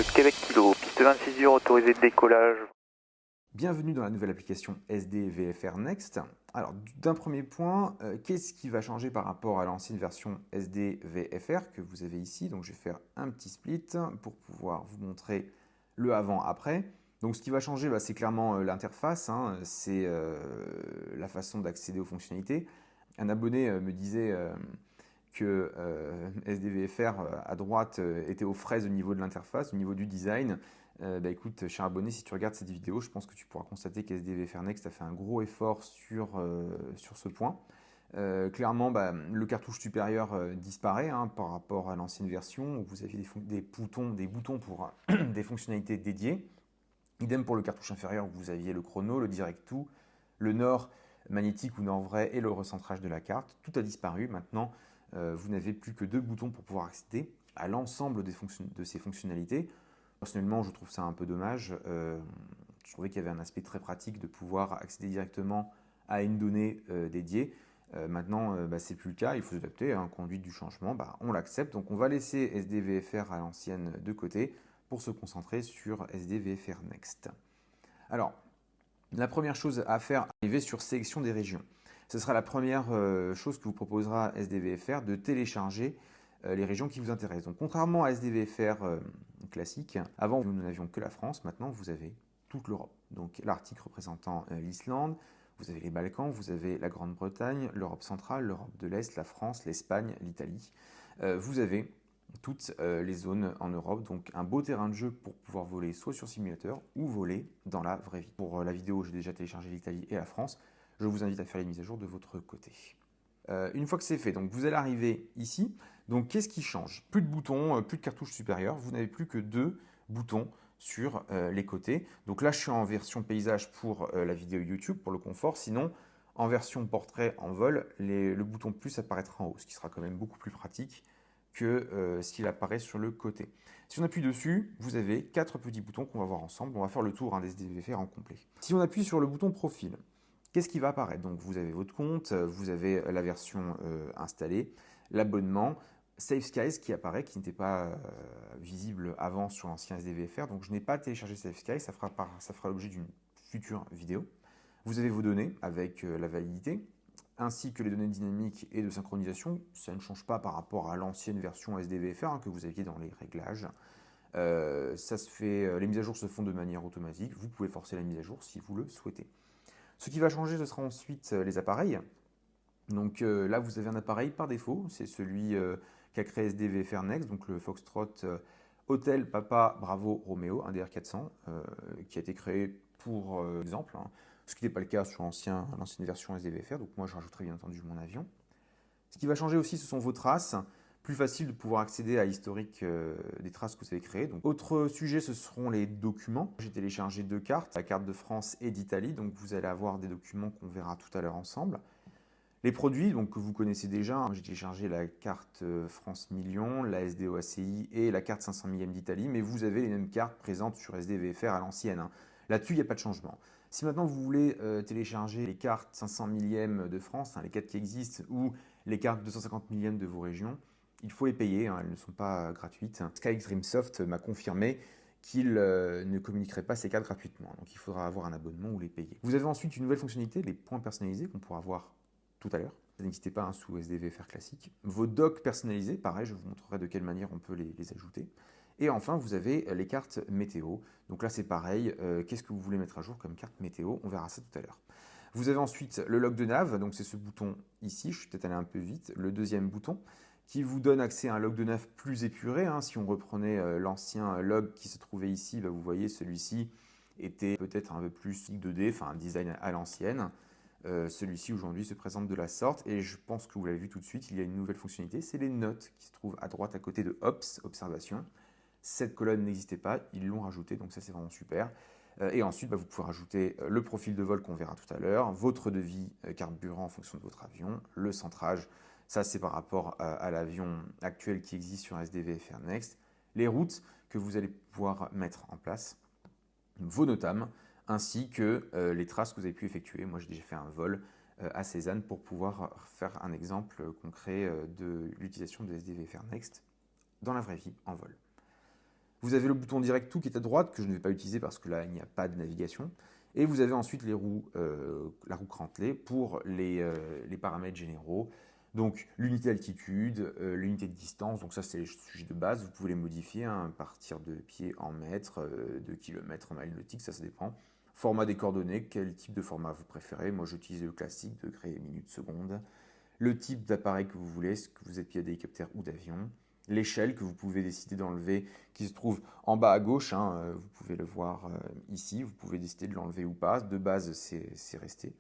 Québec Kilo, piste 26 heures autorisée de décollage. Bienvenue dans la nouvelle application SDVFR Next. Alors d'un premier point, qu'est-ce qui va changer par rapport à l'ancienne version SDVFR que vous avez ici? Donc je vais faire un petit split pour pouvoir vous montrer le avant-après. Donc ce qui va changer, c'est clairement l'interface, c'est la façon d'accéder aux fonctionnalités. Un abonné me disait que SDVFR à droite était aux fraises au niveau de l'interface, au niveau du design. Écoute, cher abonné, si tu regardes cette vidéo, je pense que tu pourras constater qu'SDVFR Next a fait un gros effort sur ce point. Clairement, le cartouche supérieur disparaît par rapport à l'ancienne version où vous aviez des boutons pour des fonctionnalités dédiées. Idem pour le cartouche inférieur où vous aviez le chrono, le direct to, le nord magnétique ou nord vrai et le recentrage de la carte. Tout a disparu. Maintenant, vous n'avez plus que deux boutons pour pouvoir accéder à l'ensemble de ces fonctionnalités. Personnellement, je trouve ça un peu dommage. Je trouvais qu'il y avait un aspect très pratique de pouvoir accéder directement à une donnée dédiée. Maintenant, ce n'est plus le cas, il faut s'adapter. Conduite du changement, on l'accepte. Donc on va laisser SDVFR à l'ancienne de côté pour se concentrer sur SDVFR Next. Alors, la première chose à faire, arriver sur sélection des régions. Ce sera la première chose que vous proposera SDVFR de télécharger les régions qui vous intéressent. Donc contrairement à SDVFR classique, avant nous n'avions que la France, maintenant vous avez toute l'Europe. Donc l'article représentant l'Islande, vous avez les Balkans, vous avez la Grande-Bretagne, l'Europe centrale, l'Europe de l'Est, la France, l'Espagne, l'Italie. Vous avez toutes les zones en Europe, donc un beau terrain de jeu pour pouvoir voler soit sur simulateur ou voler dans la vraie vie. Pour la vidéo, j'ai déjà téléchargé l'Italie et la France. Je vous invite à faire les mises à jour de votre côté. Une fois que c'est fait, donc vous allez arriver ici. Donc qu'est-ce qui change? Plus de boutons, plus de cartouches supérieures. Vous n'avez plus que deux boutons sur les côtés. Donc là, je suis en version paysage pour la vidéo YouTube, pour le confort. Sinon, en version portrait en vol, le bouton plus apparaîtra en haut, ce qui sera quand même beaucoup plus pratique que s'il apparaît sur le côté. Si on appuie dessus, vous avez quatre petits boutons qu'on va voir ensemble. On va faire le tour des SDVFR en complet. Si on appuie sur le bouton profil, qu'est-ce qui va apparaître? Donc vous avez votre compte, vous avez la version installée, l'abonnement, Save Skies qui apparaît, qui n'était pas visible avant sur l'ancien SDVFR. Donc je n'ai pas téléchargé Save Skies, ça fera l'objet d'une future vidéo. Vous avez vos données avec la validité, ainsi que les données dynamiques et de synchronisation. Ça ne change pas par rapport à l'ancienne version SDVFR que vous aviez dans les réglages. Les mises à jour se font de manière automatique. Vous pouvez forcer la mise à jour si vous le souhaitez. Ce qui va changer, ce sera ensuite les appareils. Donc là, vous avez un appareil par défaut. C'est celui qu'a créé SDVFR Next, donc le Foxtrot Hotel Papa Bravo Romeo, un DR400, qui a été créé pour exemple, ce qui n'est pas le cas sur l'ancienne version SDVFR. Donc moi, je rajouterai bien entendu mon avion. Ce qui va changer aussi, ce sont vos traces. Plus facile de pouvoir accéder à l'historique des traces que vous avez créées. Donc, autre sujet, ce seront les documents. J'ai téléchargé deux cartes, la carte de France et d'Italie. Donc vous allez avoir des documents qu'on verra tout à l'heure ensemble. Les produits donc, que vous connaissez déjà, j'ai téléchargé la carte France Million, la SDOACI et la carte 500 millième d'Italie, mais vous avez les mêmes cartes présentes sur SDVFR à l'ancienne. Là-dessus, il n'y a pas de changement. Si maintenant vous voulez télécharger les cartes 500 millième de France, les cartes qui existent, ou les cartes 250 millième de vos régions, il faut les payer, elles ne sont pas gratuites. SkyDreamSoft m'a confirmé qu'il ne communiquerait pas ces cartes gratuitement, donc il faudra avoir un abonnement ou les payer. Vous avez ensuite une nouvelle fonctionnalité, les points personnalisés qu'on pourra voir tout à l'heure. Ça n'existait pas sous SDVFR classique. Vos docks personnalisés, pareil, je vous montrerai de quelle manière on peut les ajouter. Et enfin, vous avez les cartes météo. Donc là, c'est pareil. Qu'est-ce que vous voulez mettre à jour comme carte météo? On verra ça tout à l'heure. Vous avez ensuite le log de nav. Donc c'est ce bouton ici. Je suis peut-être allé un peu vite. Le deuxième bouton qui vous donne accès à un log de nav plus épuré. Si on reprenait l'ancien log qui se trouvait ici, vous voyez, celui-ci était peut-être un peu plus 2D, enfin un design à l'ancienne. Celui-ci aujourd'hui se présente de la sorte et je pense que vous l'avez vu tout de suite, il y a une nouvelle fonctionnalité, c'est les notes qui se trouvent à droite à côté de Ops, observation. Cette colonne n'existait pas, ils l'ont rajouté, donc ça c'est vraiment super. Et ensuite, vous pouvez rajouter le profil de vol qu'on verra tout à l'heure, votre devis carburant en fonction de votre avion, le centrage, ça c'est par rapport à l'avion actuel qui existe sur SDVFR Next, les routes que vous allez pouvoir mettre en place, vos NOTAM, ainsi que les traces que vous avez pu effectuer. Moi, j'ai déjà fait un vol à Cézanne pour pouvoir faire un exemple concret de l'utilisation de SDVFR Next dans la vraie vie en vol. Vous avez le bouton Direct Tout qui est à droite, que je ne vais pas utiliser parce que là, il n'y a pas de navigation. Et vous avez ensuite les roues, la roue crantelée pour les paramètres généraux. Donc l'unité altitude, l'unité de distance, donc ça c'est les sujets de base, vous pouvez les modifier à partir de pieds en mètres, de kilomètres en miles nautiques, ça dépend. Format des coordonnées, quel type de format vous préférez? Moi j'utilise le classique, degrés, minutes, secondes. Le type d'appareil que vous voulez, est-ce que vous êtes pilote d'hélicoptère ou d'avion. L'échelle que vous pouvez décider d'enlever, qui se trouve en bas à gauche, hein, vous pouvez le voir ici, vous pouvez décider de l'enlever ou pas. De base, c'est resté.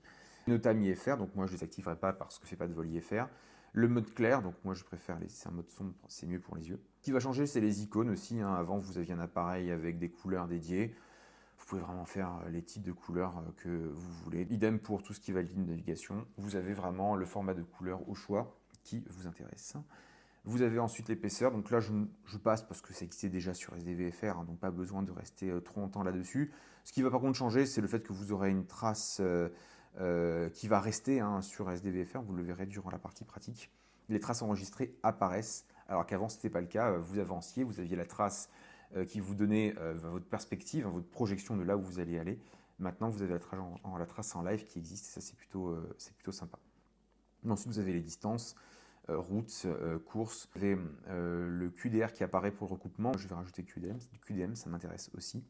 Notam IFR, donc moi je ne les activerai pas parce que je ne fais pas de vol IFR. Le mode clair, donc moi je préfère c'est un mode sombre, c'est mieux pour les yeux. Ce qui va changer, c'est les icônes aussi, hein. Avant, vous aviez un appareil avec des couleurs dédiées. Vous pouvez vraiment faire les types de couleurs que vous voulez. Idem pour tout ce qui va être ligne de navigation. Vous avez vraiment le format de couleur au choix qui vous intéresse. Vous avez ensuite l'épaisseur, donc là je passe parce que ça existait déjà sur SDVFR, hein, donc pas besoin de rester trop longtemps là-dessus. Ce qui va par contre changer, c'est le fait que vous aurez une trace qui va rester, hein, sur SDVFR, vous le verrez durant la partie pratique. Les traces enregistrées apparaissent, alors qu'avant ce n'était pas le cas. Vous avanciez, vous aviez la trace qui vous donnait votre perspective, hein, votre projection de là où vous allez aller. Maintenant vous avez la trace en live qui existe, et ça c'est plutôt sympa. Ensuite vous avez les distances. Routes, courses. Vous avez le QDR qui apparaît pour le recoupement. Je vais rajouter QDM, ça m'intéresse aussi.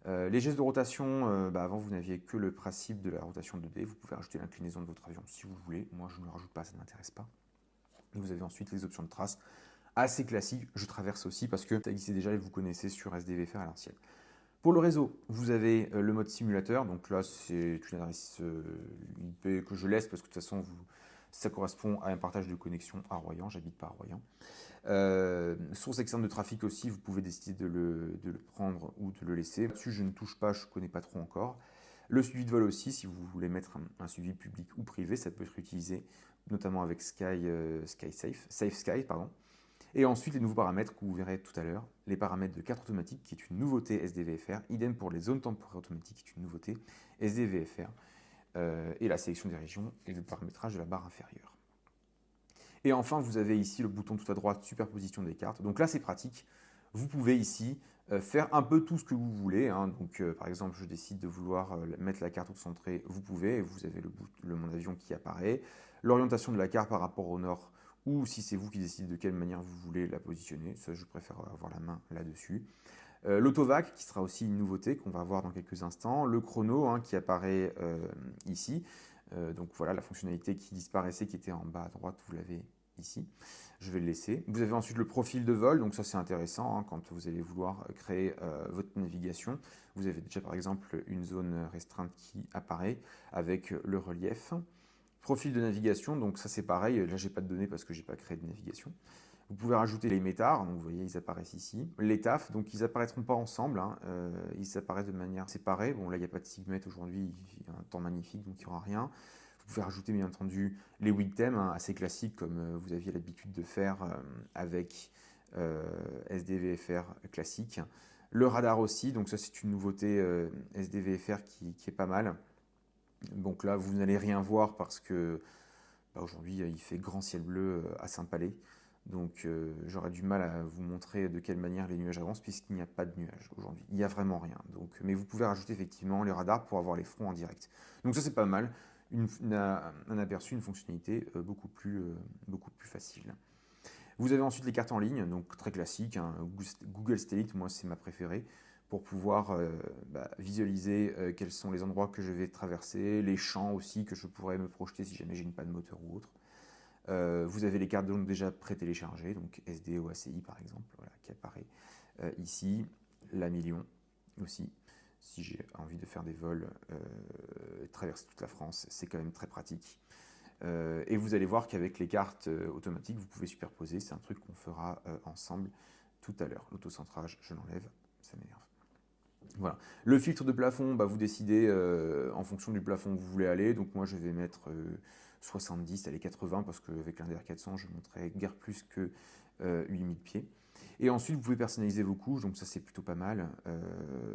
Les gestes de rotation, avant vous n'aviez que le principe de la rotation 2D. Vous pouvez rajouter l'inclinaison de votre avion si vous voulez. Moi je ne le rajoute pas, ça ne m'intéresse pas. Et vous avez ensuite les options de trace assez classiques. Je traverse aussi parce que ça existait déjà et vous connaissez sur SDVFR à l'ancienne. Pour le réseau, vous avez le mode simulateur. Donc là, c'est une adresse IP que je laisse parce que de toute façon, ça correspond à un partage de connexion à Royan. J'habite pas à Royan. Source externe de trafic aussi, vous pouvez décider de le prendre ou de le laisser. Là-dessus, je ne touche pas, je ne connais pas trop encore. Le suivi de vol aussi, si vous voulez mettre un suivi public ou privé, ça peut être utilisé, notamment avec Safe Sky, pardon. Et ensuite, les nouveaux paramètres que vous verrez tout à l'heure, les paramètres de carte automatique, qui est une nouveauté SDVFR, idem pour les zones temporaires automatiques, qui est une nouveauté SDVFR, et la sélection des régions et le paramétrage de la barre inférieure. Et enfin, vous avez ici le bouton tout à droite, superposition des cartes. Donc là, c'est pratique. Vous pouvez ici faire un peu tout ce que vous voulez, hein. Donc, par exemple, je décide de vouloir mettre la carte auto-centrée, vous pouvez. Vous avez mon avion qui apparaît. L'orientation de la carte par rapport au nord, ou si c'est vous qui décidez de quelle manière vous voulez la positionner. Ça, je préfère avoir la main là-dessus. L'autovac, qui sera aussi une nouveauté qu'on va voir dans quelques instants. Le chrono, hein, qui apparaît ici. Donc voilà, la fonctionnalité qui disparaissait, qui était en bas à droite, vous l'avez ici. Je vais le laisser. Vous avez ensuite le profil de vol, donc ça c'est intéressant, hein, quand vous allez vouloir créer votre navigation. Vous avez déjà par exemple une zone restreinte qui apparaît avec le relief. Profil de navigation, donc ça c'est pareil, là j'ai pas de données parce que j'ai pas créé de navigation. Vous pouvez rajouter les métards, donc vous voyez ils apparaissent ici. Les TAF, donc ils apparaîtront pas ensemble, hein, ils apparaissent de manière séparée. Bon là il n'y a pas de Sigmet aujourd'hui, il y a un temps magnifique donc il n'y aura rien. Vous pouvez rajouter bien entendu les WIGTEM, hein, assez classiques comme vous aviez l'habitude de faire avec SDVFR classique. Le radar aussi, donc ça c'est une nouveauté SDVFR qui est pas mal. Donc là vous n'allez rien voir parce que aujourd'hui il fait grand ciel bleu à Saint-Palais. Donc j'aurais du mal à vous montrer de quelle manière les nuages avancent puisqu'il n'y a pas de nuages aujourd'hui. Il n'y a vraiment rien. Donc, mais vous pouvez rajouter effectivement les radars pour avoir les fronts en direct. Donc ça c'est pas mal. Un aperçu, une fonctionnalité beaucoup plus facile. Vous avez ensuite les cartes en ligne, donc très classique, hein, Google Stellit, moi c'est ma préférée, pour pouvoir visualiser quels sont les endroits que je vais traverser, les champs aussi que je pourrais me projeter si jamais j'ai une panne moteur ou autre. Vous avez les cartes donc déjà pré-téléchargées, donc SD ou ACI par exemple, voilà, qui apparaît ici, la million aussi. Si j'ai envie de faire des vols, traverser toute la France, c'est quand même très pratique. Et vous allez voir qu'avec les cartes automatiques, vous pouvez superposer. C'est un truc qu'on fera ensemble tout à l'heure. L'autocentrage, je l'enlève, ça m'énerve. Voilà. Le filtre de plafond, vous décidez en fonction du plafond où vous voulez aller. Donc moi, je vais mettre 70, allez 80, parce qu'avec l'un DR400, je monterai guère plus que 8000 pieds. Et ensuite, vous pouvez personnaliser vos couches, donc ça c'est plutôt pas mal.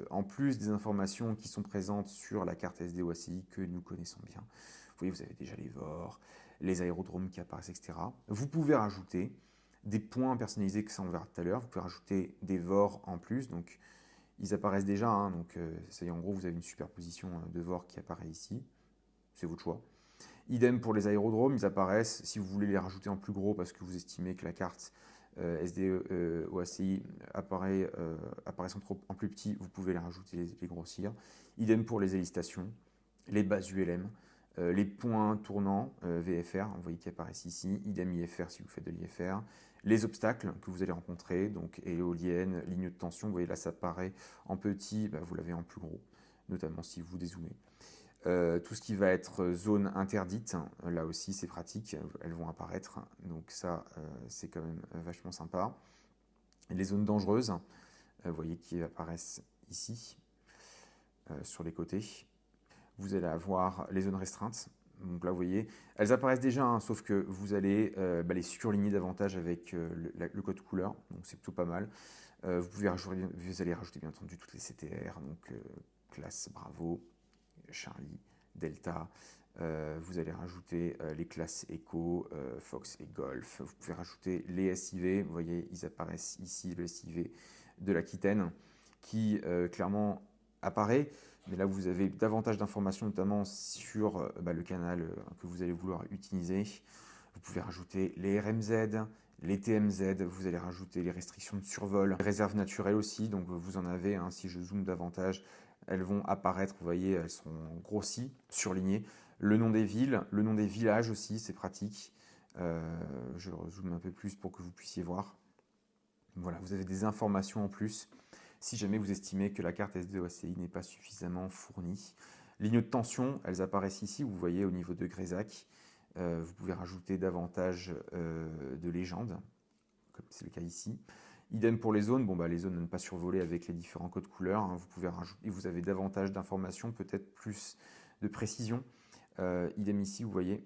En plus des informations qui sont présentes sur la carte SD ou ACI que nous connaissons bien. Vous voyez, vous avez déjà les VOR, les aérodromes qui apparaissent, etc. Vous pouvez rajouter des points personnalisés que ça on verra tout à l'heure. Vous pouvez rajouter des VOR en plus, donc ils apparaissent déjà, hein, donc ça y est, en gros vous avez une superposition de VOR qui apparaît ici, c'est votre choix. Idem pour les aérodromes, ils apparaissent, si vous voulez les rajouter en plus gros parce que vous estimez que la carte SDE OACI apparaissent en plus petit, vous pouvez les rajouter, les grossir. Idem pour les hélistations, les bases ULM, les points tournants VFR, vous voyez qui apparaissent ici, idem IFR si vous faites de l'IFR, les obstacles que vous allez rencontrer, donc éoliennes, lignes de tension, vous voyez là ça apparaît en petit, vous l'avez en plus gros, notamment si vous dézoomez. Tout ce qui va être zone interdite, là aussi c'est pratique, elles vont apparaître, donc ça c'est quand même vachement sympa. Et les zones dangereuses, vous voyez qui apparaissent ici, sur les côtés. Vous allez avoir les zones restreintes, donc là vous voyez, elles apparaissent déjà, hein, sauf que vous allez les surligner davantage avec le code couleur, donc c'est plutôt pas mal. Vous allez rajouter bien entendu toutes les CTR, donc classe Bravo, Charlie, Delta, vous allez rajouter les classes Echo, Fox et Golf, vous pouvez rajouter les SIV, vous voyez ils apparaissent ici, le SIV de l'Aquitaine qui clairement apparaît, mais là vous avez davantage d'informations notamment sur le canal que vous allez vouloir utiliser. Vous pouvez rajouter les RMZ, les TMZ, vous allez rajouter les restrictions de survol, les réserves naturelles aussi, donc vous en avez, hein, si je zoome davantage, elles vont apparaître, vous voyez, elles sont grossies, surlignées. Le nom des villes, le nom des villages aussi, c'est pratique. Je zoome un peu plus pour que vous puissiez voir. Voilà, vous avez des informations en plus, si jamais vous estimez que la carte SD-OACI n'est pas suffisamment fournie. Lignes de tension, elles apparaissent ici, vous voyez, au niveau de Grésac. Vous pouvez rajouter davantage de légendes, comme c'est le cas ici. Idem pour les zones, les zones à ne pas survoler avec les différents codes couleurs, hein, vous pouvez rajouter, vous avez davantage d'informations, peut-être plus de précision. Idem ici, vous voyez,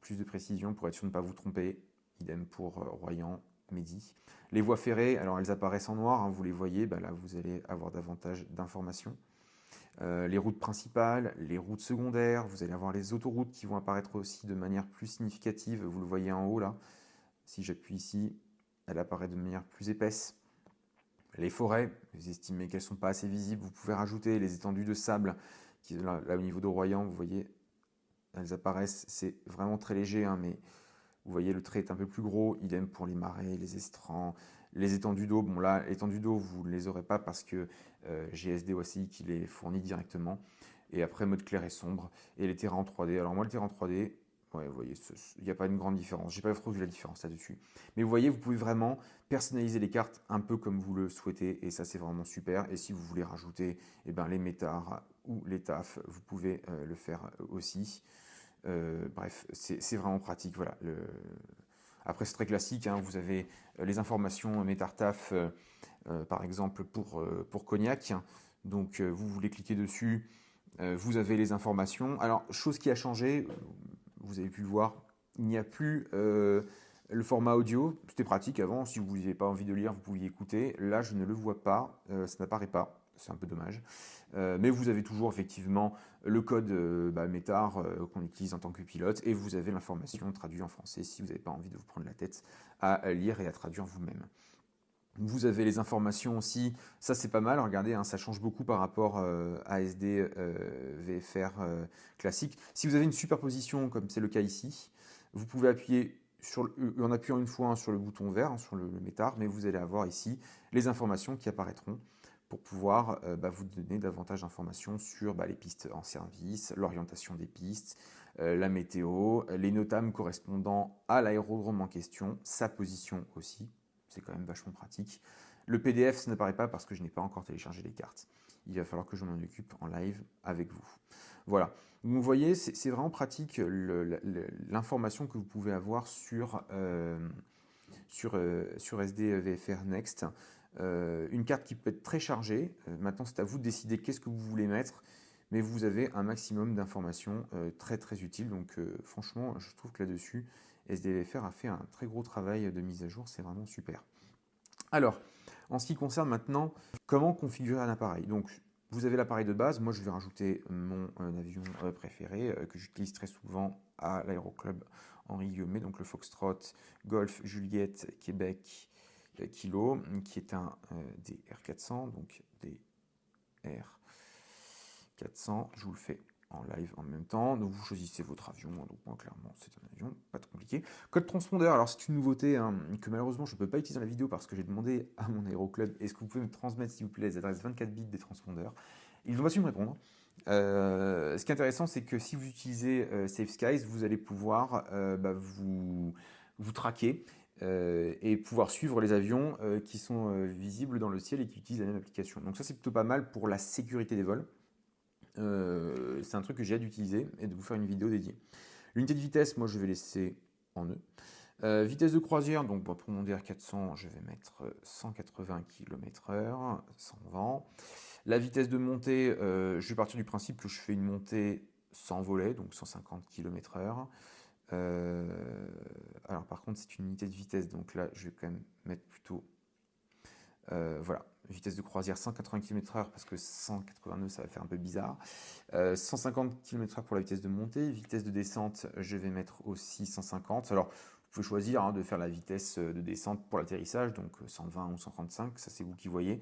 plus de précision pour être sûr de ne pas vous tromper. Idem pour Royan, Midi. Les voies ferrées, alors elles apparaissent en noir, hein, vous les voyez, là vous allez avoir davantage d'informations. Les routes principales, les routes secondaires, vous allez avoir les autoroutes qui vont apparaître aussi de manière plus significative, vous le voyez en haut là, si j'appuie ici, elle apparaît de manière plus épaisse. Les forêts, vous estimez qu'elles ne sont pas assez visibles, vous pouvez rajouter les étendues de sable, qui là au niveau de Royan, vous voyez, elles apparaissent, c'est vraiment très léger, hein, mais vous voyez le trait est un peu plus gros, idem pour les marais, les estrans, les étendues d'eau. Bon là, étendues d'eau, vous ne les aurez pas parce que j'ai SD-OACI qui les fournit directement. Et après, mode clair et sombre. Et les terrains en 3D. Alors moi, le terrain en 3D, ouais, vous voyez, il n'y a pas une grande différence. J'ai pas trop vu la différence là-dessus. Mais vous voyez, vous pouvez vraiment personnaliser les cartes un peu comme vous le souhaitez. Et ça, c'est vraiment super. Et si vous voulez rajouter les métards ou les tafs, vous pouvez le faire aussi. Bref, c'est vraiment pratique. Voilà. Après, c'est très classique, hein, vous avez les informations Métartaf, par exemple, pour Cognac. Donc, vous voulez cliquer dessus, vous avez les informations. Alors, chose qui a changé, vous avez pu le voir, il n'y a plus le format audio. C'était pratique avant, si vous n'avez pas envie de lire, vous pouviez écouter. Là, je ne le vois pas, ça n'apparaît pas. C'est un peu dommage. Mais vous avez toujours effectivement le code Métard qu'on utilise en tant que pilote et vous avez l'information traduite en français si vous n'avez pas envie de vous prendre la tête à lire et à traduire vous-même. Vous avez les informations aussi, ça c'est pas mal, regardez, hein, ça change beaucoup par rapport à SD VFR classique. Si vous avez une superposition comme c'est le cas ici, vous pouvez appuyer en appuyant une fois sur le bouton vert, hein, sur le Métard, mais vous allez avoir ici les informations qui apparaîtront pour pouvoir vous donner davantage d'informations sur les pistes en service, l'orientation des pistes, la météo, les notam correspondant à l'aérodrome en question, sa position aussi, c'est quand même vachement pratique. Le PDF, ça n'apparaît pas parce que je n'ai pas encore téléchargé les cartes. Il va falloir que je m'en occupe en live avec vous. Voilà, vous voyez, c'est vraiment pratique l'information que vous pouvez avoir sur SD VFR Next. Une carte qui peut être très chargée. Maintenant, c'est à vous de décider qu'est-ce que vous voulez mettre, mais vous avez un maximum d'informations très très utiles. Donc franchement, je trouve que là-dessus, SDVFR a fait un très gros travail de mise à jour, c'est vraiment super. Alors, en ce qui concerne maintenant comment configurer un appareil. Donc, vous avez l'appareil de base, moi je vais rajouter mon avion préféré que j'utilise très souvent à l'aéroclub Henri Guillemets, donc le Foxtrot, Golf, Juliette, Québec, Kilo, qui est un des R400, donc des R400, je vous le fais en live en même temps, donc vous choisissez votre avion, donc moi clairement c'est un avion, pas trop compliqué. Code transpondeur, alors c'est une nouveauté hein, que malheureusement je ne peux pas utiliser dans la vidéo parce que j'ai demandé à mon aéroclub, est-ce que vous pouvez me transmettre s'il vous plaît les adresses 24 bits des transpondeurs. Ils n'ont pas su me répondre. Ce qui est intéressant, c'est que si vous utilisez Safe Skies, vous allez pouvoir vous traquer et pouvoir suivre les avions qui sont visibles dans le ciel et qui utilisent la même application. Donc ça, c'est plutôt pas mal pour la sécurité des vols. C'est un truc que j'ai hâte d'utiliser et de vous faire une vidéo dédiée. L'unité de vitesse, moi, je vais laisser en nœud. Vitesse de croisière, donc pour mon DR400, je vais mettre 180 km/h, sans vent. La vitesse de montée, je vais partir du principe que je fais une montée sans volet, donc 150 km/h. Alors par contre, c'est une unité de vitesse, donc là, je vais quand même mettre plutôt... voilà, vitesse de croisière 180 km/h parce que 189 ça va faire un peu bizarre. 150 km/h pour la vitesse de montée. Vitesse de descente, je vais mettre aussi 150. Alors, vous pouvez choisir hein, de faire la vitesse de descente pour l'atterrissage, donc 120 ou 135, ça c'est vous qui voyez.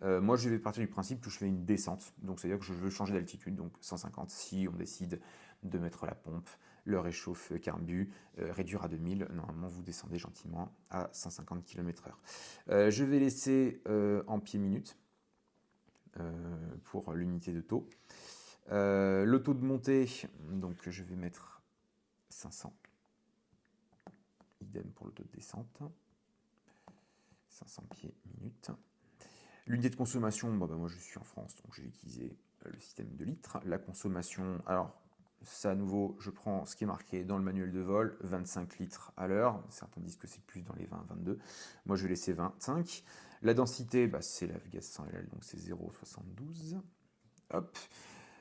Moi, je vais partir du principe que je fais une descente, donc c'est-à-dire que je veux changer d'altitude, donc 150 si on décide de mettre la pompe, le réchauffe carbu, réduire à 2000, normalement vous descendez gentiment à 150 km/h. Je vais laisser en pieds minutes pour l'unité de taux. Le taux de montée, donc je vais mettre 500. Idem pour le taux de descente. 500 pieds minutes. L'unité de consommation, moi je suis en France, donc j'ai utilisé le système de litres. La consommation, alors ça à nouveau, je prends ce qui est marqué dans le manuel de vol, 25 litres à l'heure. Certains disent que c'est plus dans les 20-22. Moi je vais laisser 25. La densité, c'est la gaz 100 LL, donc c'est 0,72. Hop.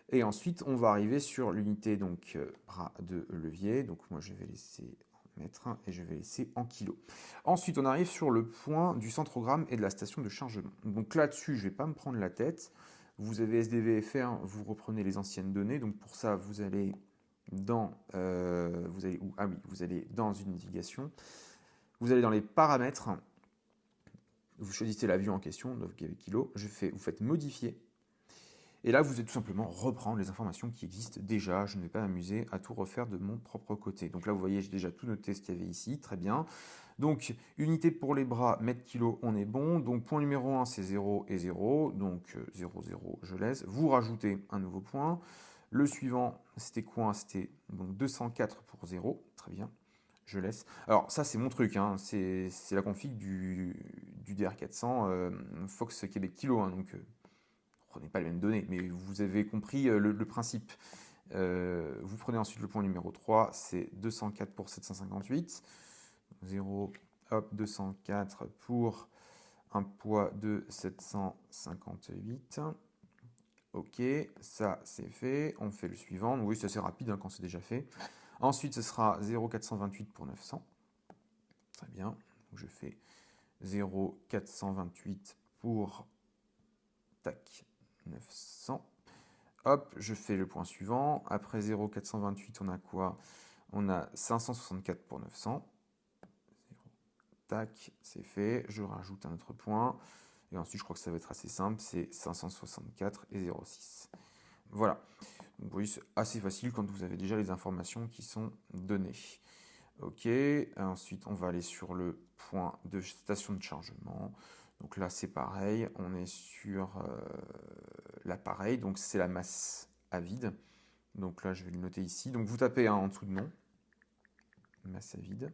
Et ensuite, on va arriver sur l'unité donc bras de levier. Donc moi je vais laisser en mètres et je vais laisser en kilos. Ensuite, on arrive sur le point du centrogramme et de la station de chargement. Donc là-dessus, je ne vais pas me prendre la tête. Vous avez SDVFR, vous reprenez les anciennes données. Donc pour ça, vous allez dans, vous allez dans une navigation. Vous allez dans les paramètres. Vous choisissez l'avion en question, 9 kg. Vous faites modifier. Et là, vous allez tout simplement reprendre les informations qui existent déjà. Je ne vais pas m'amuser à tout refaire de mon propre côté. Donc là, vous voyez, j'ai déjà tout noté ce qu'il y avait ici. Très bien. Donc, unité pour les bras, mètres kilo, on est bon. Donc, point numéro 1, c'est 0 et 0. Donc, 0, 0, je laisse. Vous rajoutez un nouveau point. Le suivant, c'était quoi? C'était donc 204 pour 0. Très bien. Je laisse. Alors, ça, c'est mon truc. Hein. C'est la config du DR400 Fox Québec Kilo. Hein. Donc, prenez pas les mêmes données, mais vous avez compris le principe. Vous prenez ensuite le point numéro 3, c'est 204 pour 758. 0, hop, 204 pour un poids de 758. Ok, ça c'est fait. On fait le suivant. Oui, c'est assez rapide hein, quand c'est déjà fait. Ensuite, ce sera 0,428 pour 900. Très bien. Donc, je fais 0,428 pour... Tac. 900. Hop, je fais le point suivant. Après 0,428, on a quoi? On a 564 pour 900. 0. Tac, c'est fait. Je rajoute un autre point. Et ensuite, je crois que ça va être assez simple. C'est 564 et 0,6. Voilà. Donc, vous voyez, c'est assez facile quand vous avez déjà les informations qui sont données. Ok. Ensuite, on va aller sur le point de station de chargement. Donc là, c'est pareil, on est sur l'appareil, donc c'est la masse à vide. Donc là, je vais le noter ici. Donc vous tapez en dessous de nom, masse à vide,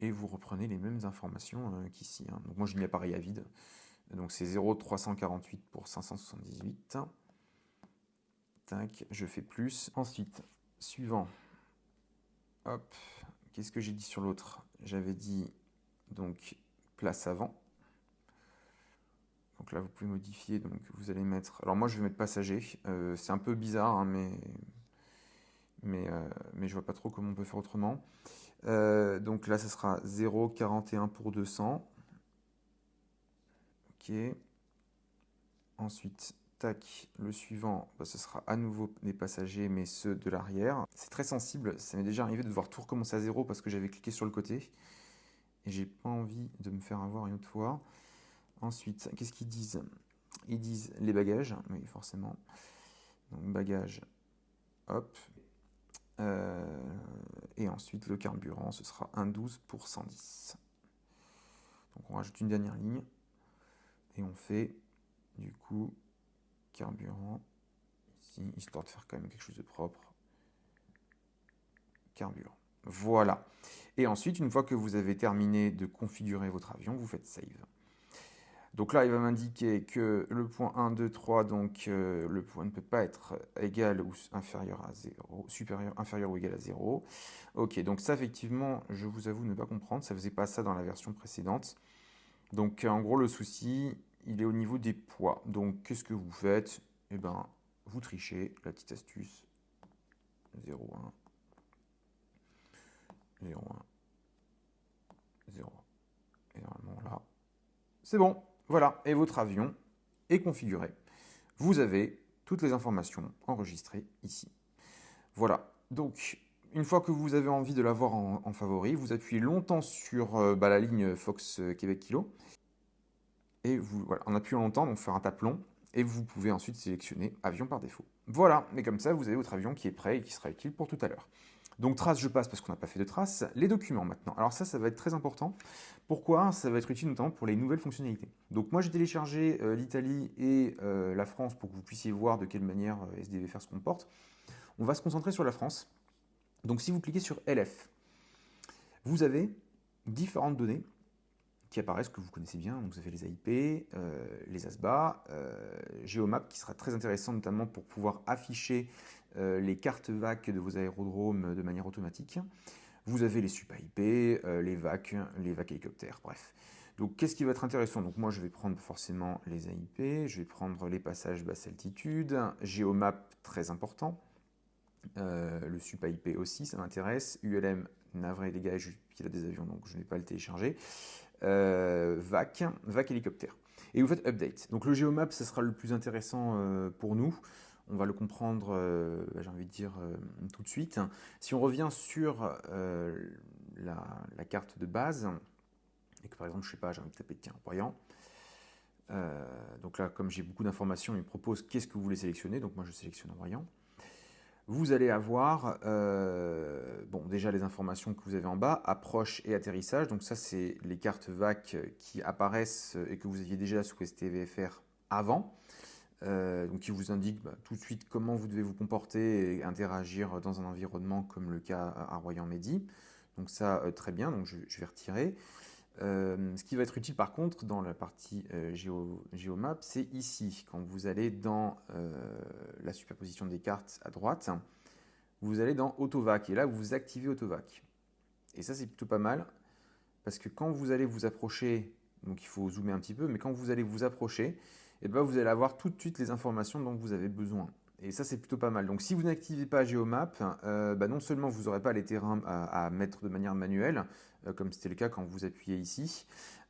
et vous reprenez les mêmes informations qu'ici. Hein. Donc moi, j'ai mis appareil à vide, donc c'est 0,348 pour 578. Tac, je fais plus. Ensuite, suivant. Hop, qu'est-ce que j'ai dit sur l'autre? J'avais dit donc place avant. Donc là, vous pouvez modifier. Donc vous allez mettre. Alors moi, je vais mettre passager. C'est un peu bizarre, hein, mais je vois pas trop comment on peut faire autrement. Donc là, ce sera 0,41 pour 200. Ok. Ensuite, Tac, le suivant, bah, ce sera à nouveau des passagers, mais ceux de l'arrière. C'est très sensible, ça m'est déjà arrivé de devoir tout recommencer à zéro parce que j'avais cliqué sur le côté. Et j'ai pas envie de me faire avoir une autre fois. Ensuite, qu'est-ce qu'ils disent? Ils disent les bagages, oui forcément. Donc bagages, hop. Et ensuite le carburant, ce sera 1,12 pour 110. Donc on rajoute une dernière ligne. Et on fait du coup carburant ici, histoire de faire quand même quelque chose de propre. Carburant. Voilà. Et ensuite, une fois que vous avez terminé de configurer votre avion, vous faites Save. Donc là, il va m'indiquer que le point 1, 2, 3, donc le point ne peut pas être égal ou inférieur à 0, supérieur, inférieur ou égal à 0. Ok, donc ça, effectivement, je vous avoue ne pas comprendre, ça ne faisait pas ça dans la version précédente. Donc en gros, le souci, il est au niveau des poids. Donc qu'est-ce que vous faites? Eh bien, vous trichez, la petite astuce, 0, 1, 0, 1, 0, 1. Et normalement là, c'est bon. Voilà, et votre avion est configuré. Vous avez toutes les informations enregistrées ici. Voilà, donc une fois que vous avez envie de l'avoir en favori, vous appuyez longtemps sur la ligne Fox Québec Kilo. Et vous, voilà, en appuyant longtemps, donc faire un tape-long, et vous pouvez ensuite sélectionner avion par défaut. Voilà, mais comme ça, vous avez votre avion qui est prêt et qui sera utile pour tout à l'heure. Donc traces, je passe parce qu'on n'a pas fait de traces. Les documents maintenant. Alors ça va être très important. Pourquoi? Ça va être utile notamment pour les nouvelles fonctionnalités. Donc moi, j'ai téléchargé l'Italie et la France pour que vous puissiez voir de quelle manière SDVFR se comporte. On va se concentrer sur la France. Donc si vous cliquez sur LF, vous avez différentes données qui apparaissent, que vous connaissez bien. Donc vous avez les AIP, les ASBA, Geomap qui sera très intéressant notamment pour pouvoir afficher les cartes VAC de vos aérodromes de manière automatique. Vous avez les SUP-AIP, les VAC hélicoptères, bref. Donc qu'est-ce qui va être intéressant? Donc moi je vais prendre forcément les AIP, je vais prendre les passages basse altitude, Geomap très important, le SUP-AIP aussi ça m'intéresse, ULM navré les gars, je pilote des avions donc je ne vais pas le télécharger. VAC hélicoptère. Et vous faites update. Donc le Geomap, ça sera le plus intéressant pour nous. On va le comprendre, j'ai envie de dire, tout de suite. Si on revient sur la carte de base, et que par exemple, je sais pas, j'ai envie de taper, tiens, Royan. Donc là, comme j'ai beaucoup d'informations, il me propose qu'est-ce que vous voulez sélectionner. Donc moi, je sélectionne Royan. Vous allez avoir déjà les informations que vous avez en bas, approche et atterrissage. Donc ça, c'est les cartes VAC qui apparaissent et que vous aviez déjà sous STVFR avant. Donc qui vous indique tout de suite comment vous devez vous comporter et interagir dans un environnement comme le cas à Royan-Medi. Donc ça, très bien, donc je vais retirer. Ce qui va être utile par contre dans la partie Geomap, c'est ici, quand vous allez dans la superposition des cartes à droite, vous allez dans AutoVac et là vous activez AutoVac. Et ça c'est plutôt pas mal parce que quand vous allez vous approcher, donc il faut zoomer un petit peu, mais quand vous allez vous approcher, vous allez avoir tout de suite les informations dont vous avez besoin. Et ça, c'est plutôt pas mal. Donc, si vous n'activez pas Geomap, non seulement vous n'aurez pas les terrains à mettre de manière manuelle, comme c'était le cas quand vous appuyez ici,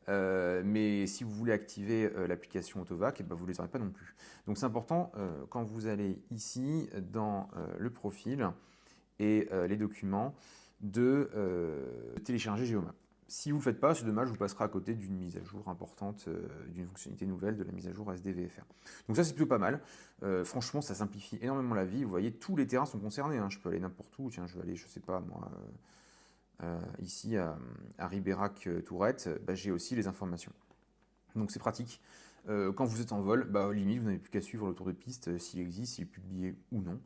mais si vous voulez activer l'application AutoVac, vous ne les aurez pas non plus. Donc, c'est important, quand vous allez ici, dans le profil et les documents, de télécharger Geomap. Si vous ne le faites pas, c'est dommage, vous passerez à côté d'une mise à jour importante, d'une fonctionnalité nouvelle de la mise à jour SDVFR. Donc ça, c'est plutôt pas mal. Franchement, ça simplifie énormément la vie. Vous voyez, tous les terrains sont concernés. Hein. Je peux aller n'importe où. Tiens, je vais aller, je sais pas, moi, ici à Ribérac-Tourette, j'ai aussi les informations. Donc c'est pratique. Quand vous êtes en vol, limite, vous n'avez plus qu'à suivre le tour de piste, s'il existe, s'il est publié ou non.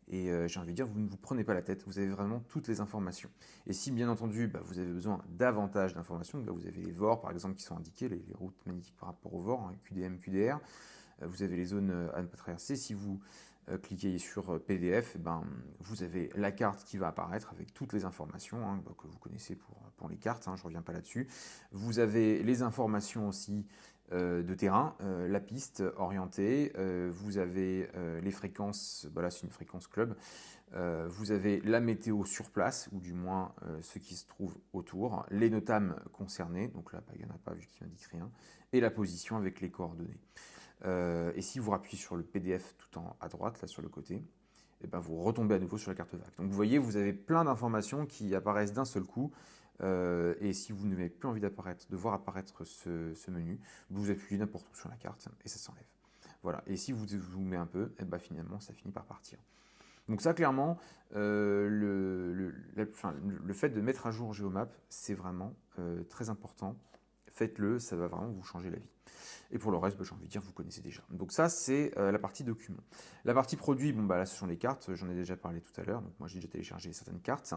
Et j'ai envie de dire, vous ne vous prenez pas la tête, vous avez vraiment toutes les informations. Et si bien entendu, vous avez besoin davantage d'informations, vous avez les VOR par exemple qui sont indiquées, les routes magnétiques par rapport aux VOR, QDM, QDR, vous avez les zones à ne pas traverser. Si vous cliquez sur PDF, vous avez la carte qui va apparaître avec toutes les informations que vous connaissez pour les cartes, je ne reviens pas là-dessus. Vous avez les informations aussi de terrain, la piste orientée, vous avez les fréquences, là c'est une fréquence club, vous avez la météo sur place, ou du moins ce qui se trouve autour, les NOTAM concernés, donc là il n'y en a pas vu qu'il m'indique rien, et la position avec les coordonnées. Et si vous rappuyez sur le PDF tout en à droite, là sur le côté, et ben vous retombez à nouveau sur la carte VAC. Donc vous voyez, vous avez plein d'informations qui apparaissent d'un seul coup. Et si vous n'avez plus envie de voir apparaître ce menu, vous appuyez n'importe où sur la carte et ça s'enlève. Voilà. Et si vous zoomez un peu, et ben finalement ça finit par partir. Donc ça, clairement, le fait de mettre à jour Geomap, c'est vraiment très important. Faites-le, ça va vraiment vous changer la vie. Et pour le reste, j'ai envie de dire, vous connaissez déjà. Donc ça, c'est la partie document. La partie produit, là, ce sont les cartes. J'en ai déjà parlé tout à l'heure. Donc moi, j'ai déjà téléchargé certaines cartes.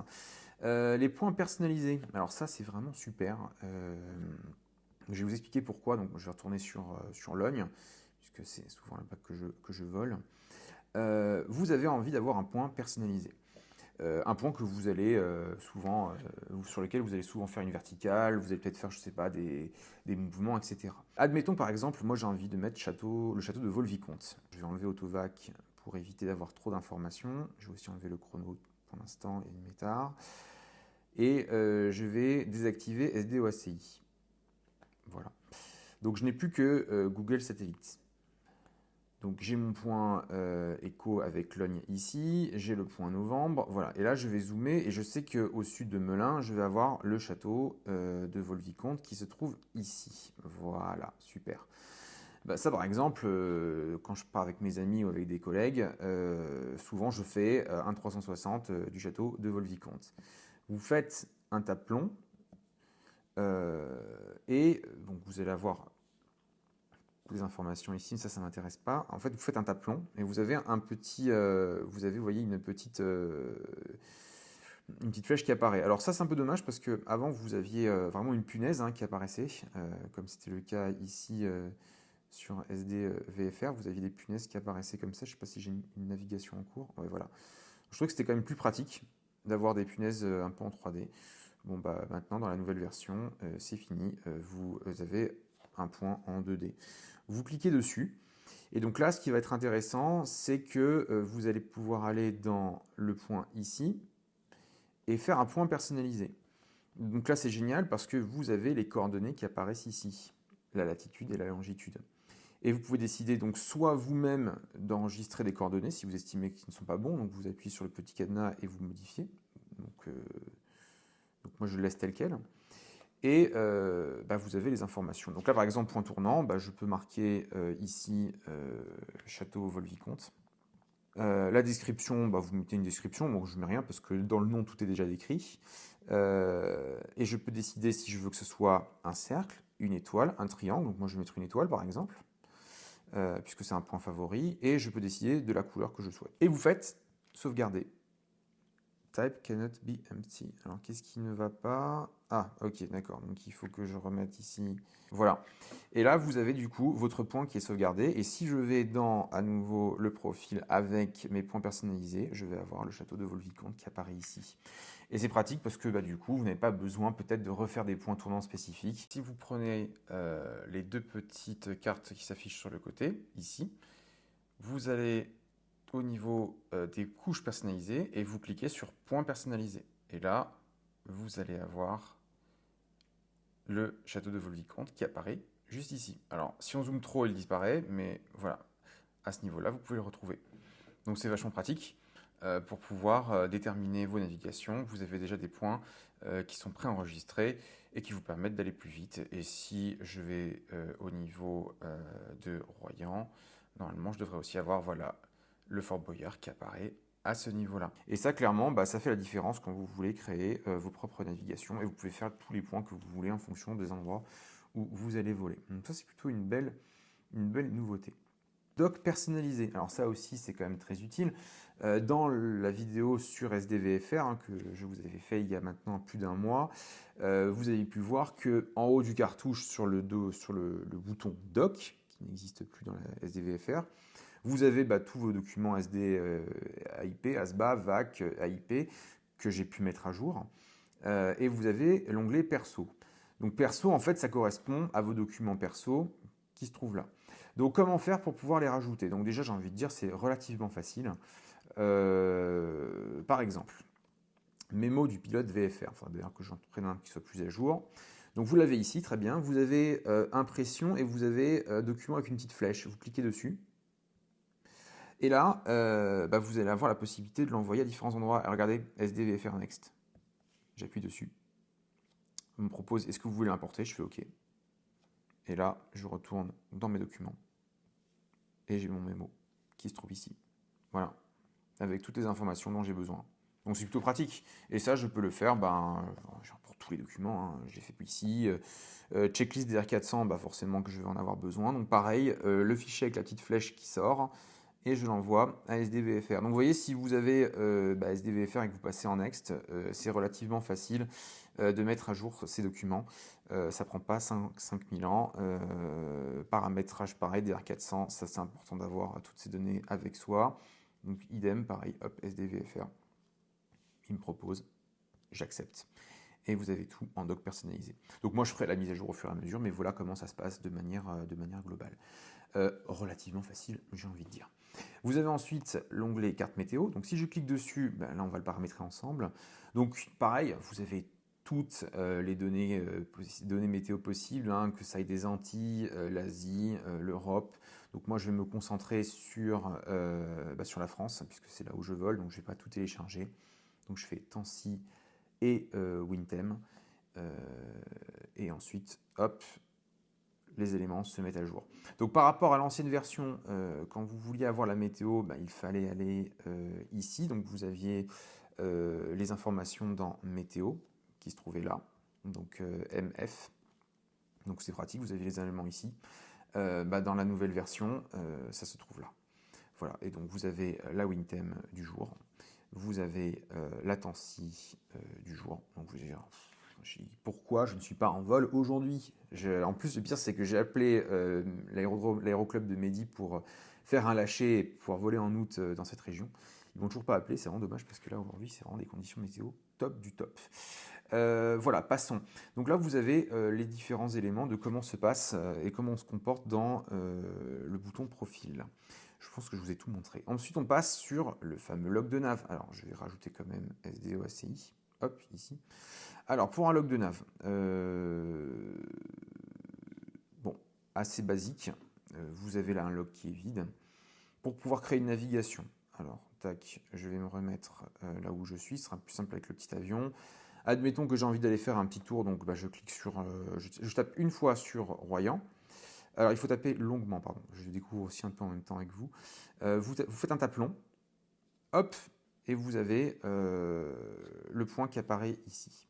Les points personnalisés. Alors ça, c'est vraiment super. Je vais vous expliquer pourquoi. Donc je vais retourner sur Logne, puisque c'est souvent là-bas que je vole. Vous avez envie d'avoir un point personnalisé. Un point que vous allez sur lequel vous allez souvent faire une verticale, vous allez peut-être faire, je sais pas, des mouvements, etc. Admettons par exemple, moi j'ai envie de mettre le château de Vaux-le-Vicomte. Je vais enlever AutoVac pour éviter d'avoir trop d'informations. Je vais aussi enlever le chrono pour l'instant et le métard. Et je vais désactiver SDOACI. Voilà. Donc je n'ai plus que Google Satellite. Donc j'ai mon point écho avec Logne ici, j'ai le point novembre, voilà. Et là je vais zoomer et je sais qu'au sud de Melun, je vais avoir le château de Vaux-le-Vicomte qui se trouve ici. Voilà, super. Ça par exemple, quand je pars avec mes amis ou avec des collègues, souvent je fais un 360 du château de Vaux-le-Vicomte. Vous faites un tape-plomb et donc vous allez avoir les informations ici, ça m'intéresse pas. En fait, vous faites un tape-plomb et vous avez un petit, vous voyez, une petite flèche qui apparaît. Alors ça, c'est un peu dommage parce que avant vous aviez vraiment une punaise qui apparaissait, comme c'était le cas ici sur SD-VFR. Vous aviez des punaises qui apparaissaient comme ça. Je sais pas si j'ai une navigation en cours. Ouais, voilà. Je trouvais que c'était quand même plus pratique d'avoir des punaises un peu en 3D. Bon, maintenant, dans la nouvelle version, c'est fini. Vous avez un point en 2D. Vous cliquez dessus. Et donc là, ce qui va être intéressant, c'est que vous allez pouvoir aller dans le point ici et faire un point personnalisé. Donc là, c'est génial parce que vous avez les coordonnées qui apparaissent ici, la latitude et la longitude. Et vous pouvez décider donc soit vous-même d'enregistrer des coordonnées si vous estimez qu'ils ne sont pas bons. Donc vous appuyez sur le petit cadenas et vous modifiez. Donc moi, je le laisse tel quel. Et vous avez les informations. Donc là, par exemple, point tournant, je peux marquer ici Château Vaux-le-Vicomte. La description, vous mettez une description. Bon, je ne mets rien parce que dans le nom, tout est déjà décrit. Et je peux décider si je veux que ce soit un cercle, une étoile, un triangle. Donc moi, je vais mettre une étoile, par exemple, puisque c'est un point favori. Et je peux décider de la couleur que je souhaite. Et vous faites sauvegarder. Type cannot be empty. Alors, qu'est-ce qui ne va pas? Ah, ok, d'accord. Donc, il faut que je remette ici. Voilà. Et là, vous avez du coup votre point qui est sauvegardé. Et si je vais dans, à nouveau, le profil avec mes points personnalisés, je vais avoir le château de Vaux-le-Vicomte qui apparaît ici. Et c'est pratique parce que, du coup, vous n'avez pas besoin peut-être de refaire des points tournants spécifiques. Si vous prenez les deux petites cartes qui s'affichent sur le côté, ici, vous allez au niveau des couches personnalisées et vous cliquez sur point personnalisé. Et là, vous allez avoir le château de Vaux-le-Vicomte qui apparaît juste ici. Alors, si on zoome trop, il disparaît, mais voilà, à ce niveau-là, vous pouvez le retrouver. Donc, c'est vachement pratique pour pouvoir déterminer vos navigations. Vous avez déjà des points qui sont préenregistrés et qui vous permettent d'aller plus vite. Et si je vais au niveau de Royan, normalement, je devrais aussi avoir, voilà, le Fort Boyard qui apparaît à ce niveau-là. Et ça, clairement, ça fait la différence quand vous voulez créer vos propres navigations et vous pouvez faire tous les points que vous voulez en fonction des endroits où vous allez voler. Donc ça, c'est plutôt une belle nouveauté. Doc personnalisé. Alors ça aussi, c'est quand même très utile. Dans la vidéo sur SDVFR que je vous avais fait il y a maintenant plus d'un mois, vous avez pu voir que en haut du cartouche sur le bouton Doc, qui n'existe plus dans la SDVFR, vous avez tous vos documents SD AIP, ASBA, VAC, AIP que j'ai pu mettre à jour. Et vous avez l'onglet Perso. Donc Perso, en fait, ça correspond à vos documents perso qui se trouvent là. Donc comment faire pour pouvoir les rajouter? Donc déjà, j'ai envie de dire, c'est relativement facile. Par exemple, mémo du pilote VFR. Enfin, d'ailleurs que j'en prenne un qui soit plus à jour. Donc vous l'avez ici, très bien. Vous avez impression et vous avez document avec une petite flèche. Vous cliquez dessus. Et là, vous allez avoir la possibilité de l'envoyer à différents endroits. Alors, regardez, SDVFR Next. J'appuie dessus. On me propose, est-ce que vous voulez l'importer? Je fais OK. Et là, je retourne dans mes documents. Et j'ai mon mémo qui se trouve ici. Voilà. Avec toutes les informations dont j'ai besoin. Donc c'est plutôt pratique. Et ça, je peux le faire pour tous les documents. Hein. Je l'ai fait ici. Checklist DR400, forcément que je vais en avoir besoin. Donc pareil, le fichier avec la petite flèche qui sort. Et je l'envoie à SDVFR. Donc vous voyez, si vous avez SDVFR et que vous passez en Next, c'est relativement facile de mettre à jour ces documents. Ça ne prend pas 5000 ans. Paramétrage pareil, DR400, ça c'est important d'avoir toutes ces données avec soi. Donc idem, pareil, hop, SDVFR. Il me propose, j'accepte. Et vous avez tout en doc personnalisé. Donc moi je ferai la mise à jour au fur et à mesure, mais voilà comment ça se passe de manière globale. Relativement facile, j'ai envie de dire. Vous avez ensuite l'onglet carte météo. Donc si je clique dessus, là on va le paramétrer ensemble. Donc pareil, vous avez toutes les données météo possibles, hein, que ça aille des Antilles, l'Asie, l'Europe. Donc moi je vais me concentrer sur la France, puisque c'est là où je vole, donc je ne vais pas tout télécharger. Donc je fais Tancy et Wintem. Et ensuite, hop, les éléments se mettent à jour. Donc par rapport à l'ancienne version, quand vous vouliez avoir la météo, il fallait aller ici. Donc vous aviez les informations dans météo qui se trouvaient là. Donc MF. Donc c'est pratique, vous avez les éléments ici. Dans la nouvelle version, ça se trouve là. Voilà, et donc vous avez la Wintem du jour. Vous avez la Tancy du jour. Donc vous avez pourquoi je ne suis pas en vol aujourd'hui. En plus, le pire, c'est que j'ai appelé l'aéroclub de Mehdi pour faire un lâcher et pouvoir voler en août dans cette région. Ils ne m'ont toujours pas appelé, c'est vraiment dommage parce que là, aujourd'hui, c'est vraiment des conditions météo top du top. Voilà, passons. Donc là, vous avez les différents éléments de comment se passe et comment on se comporte dans le bouton profil. Je pense que je vous ai tout montré. Ensuite, on passe sur le fameux log de nav. Alors, je vais rajouter quand même SDOACI. Hop, ici. Alors, pour un log de nav, assez basique. Vous avez là un log qui est vide. Pour pouvoir créer une navigation, alors, tac, je vais me remettre là où je suis. Ce sera plus simple avec le petit avion. Admettons que j'ai envie d'aller faire un petit tour, donc je clique sur... je tape une fois sur Royan. Alors, il faut taper longuement, pardon. Je découvre aussi un peu en même temps avec vous. Vous faites un tape long. Hop, et vous avez le point qui apparaît ici.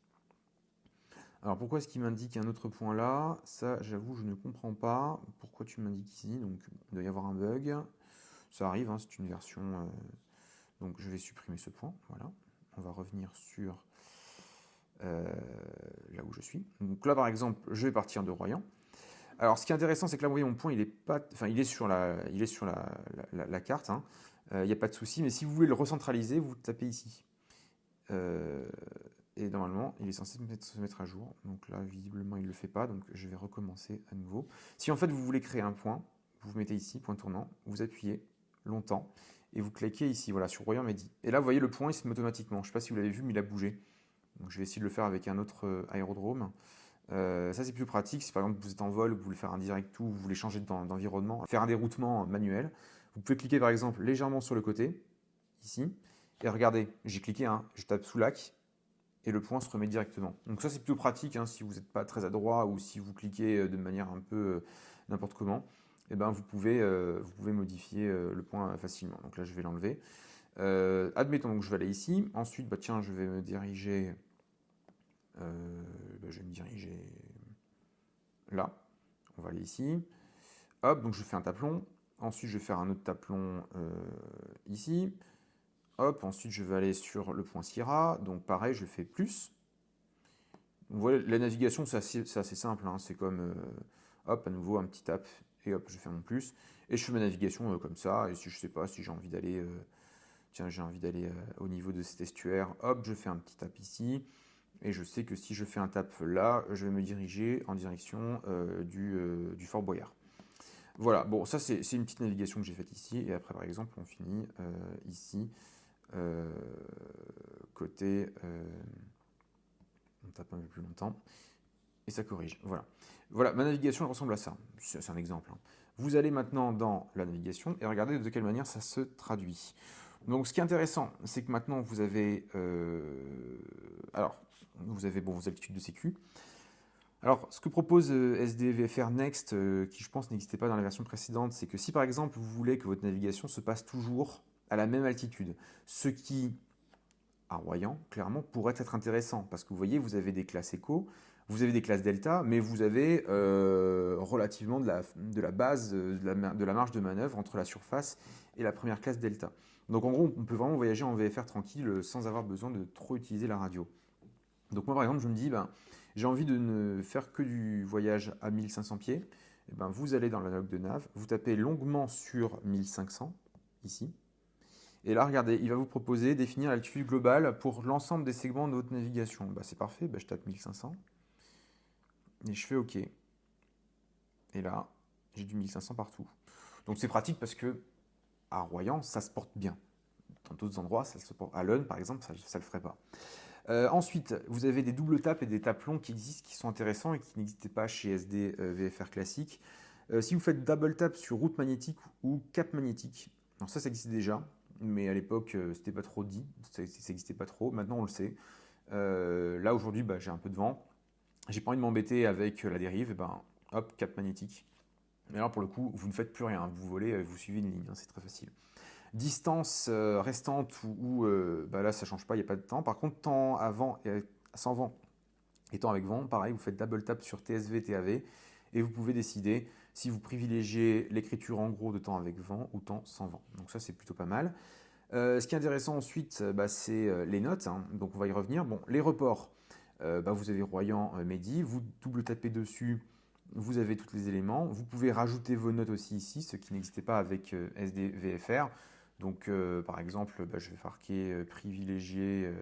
Alors pourquoi est-ce qu'il m'indique un autre point là? Ça, j'avoue, je ne comprends pas. Pourquoi tu m'indiques ici? Donc il doit y avoir un bug. Ça arrive, hein, c'est une version... Donc je vais supprimer ce point. Voilà. On va revenir sur là où je suis. Donc là, par exemple, je vais partir de Royan. Alors ce qui est intéressant, c'est que là, vous voyez, mon point, il est sur la carte. Hein. Il n'y a pas de souci. Mais si vous voulez le recentraliser, vous tapez ici. Et normalement, il est censé se mettre à jour. Donc là, visiblement, il ne le fait pas. Donc je vais recommencer à nouveau. Si en fait, vous voulez créer un point, vous vous mettez ici, point tournant, vous appuyez longtemps et vous cliquez ici, voilà, sur Royan Mehdi. Et là, vous voyez, le point, il se met automatiquement. Je ne sais pas si vous l'avez vu, mais il a bougé. Donc je vais essayer de le faire avec un autre aérodrome. Ça, c'est plus pratique. Si par exemple, vous êtes en vol, vous voulez faire un direct ou vous voulez changer d'environnement, faire un déroutement manuel, vous pouvez cliquer par exemple légèrement sur le côté, ici. Et regardez, j'ai cliqué, je tape sous lac. Et le point se remet directement. Donc ça, c'est plutôt pratique si vous n'êtes pas très adroit ou si vous cliquez de manière un peu n'importe comment. Vous pouvez modifier le point facilement. Donc là, je vais l'enlever. Admettons que je vais aller ici. Ensuite, je vais me diriger... là. On va aller ici. Hop, donc je fais un taplon. Ensuite, je vais faire un autre taplon ici. Hop, ensuite je vais aller sur le point Sierra, donc pareil, je fais plus. Donc voilà, la navigation c'est assez simple, c'est comme, hop, à nouveau un petit tap, et hop, je fais mon plus. Et je fais ma navigation comme ça, et si je sais pas, si j'ai envie d'aller, au niveau de cet estuaire, hop, je fais un petit tap ici. Et je sais que si je fais un tap là, je vais me diriger en direction du Fort Boyard. Voilà, bon, ça c'est une petite navigation que j'ai faite ici, et après par exemple, on finit ici. Côté, on tape un peu plus longtemps. et ça corrige. Voilà. Voilà, ma navigation elle ressemble à ça. C'est un exemple, hein. Vous allez maintenant dans la navigation et regardez de quelle manière ça se traduit. Donc ce qui est intéressant, c'est que maintenant vous avez, alors, vous avez vos altitudes de sécu. Alors, ce que propose SDVFR Next, qui je pense n'existait pas dans la version précédente, c'est que si par exemple vous voulez que votre navigation se passe toujours à la même altitude, ce qui, à Royan, clairement, pourrait être intéressant, parce que vous voyez, vous avez des classes éco, vous avez des classes delta, mais vous avez relativement de la base, de la marge de manœuvre entre la surface et la première classe delta. Donc en gros, on peut vraiment voyager en VFR tranquille sans avoir besoin de trop utiliser la radio. Donc moi par exemple, je me dis, ben, j'ai envie de ne faire que du voyage à 1500 pieds. Et ben, vous allez dans la log de nav, vous tapez longuement sur 1500, ici. Et là, regardez, il va vous proposer définir l'altitude globale pour l'ensemble des segments de votre navigation. Ben, c'est parfait, ben, je tape 1500. Et je fais OK. Et là, j'ai du 1500 partout. Donc c'est pratique parce que à Royan, ça se porte bien. Dans d'autres endroits, ça se porte. À Leun, par exemple, ça ne le ferait pas. Ensuite, vous avez des doubles tapes et des tapes longs qui existent, qui sont intéressants et qui n'existaient pas chez SD VFR classique. Si vous faites double tap sur route magnétique ou cap magnétique, alors ça existait déjà, mais à l'époque, c'était pas trop dit, ça n'existait pas trop. Maintenant, on le sait. Là, aujourd'hui, bah, j'ai un peu de vent. J'ai pas envie de m'embêter avec la dérive, et ben, hop, cap magnétique. Mais alors, pour le coup, vous ne faites plus rien. Vous volez, vous suivez une ligne, hein, c'est très facile. Distance restante ou bah là ça change pas, il n'y a pas de temps. Par contre, temps avant et sans vent et temps avec vent, pareil, vous faites double tap sur TSV, TAV et vous pouvez décider si vous privilégiez l'écriture en gros de temps avec vent ou temps sans vent. Donc ça c'est plutôt pas mal. Ce qui est intéressant ensuite, bah, c'est les notes, hein. Donc on va y revenir. Bon, les reports, bah, vous avez Royan, Mehdi, vous double tapez dessus. Vous avez tous les éléments. Vous pouvez rajouter vos notes aussi ici, ce qui n'existait pas avec SDVFR. Donc, par exemple, bah, je vais marquer privilégié.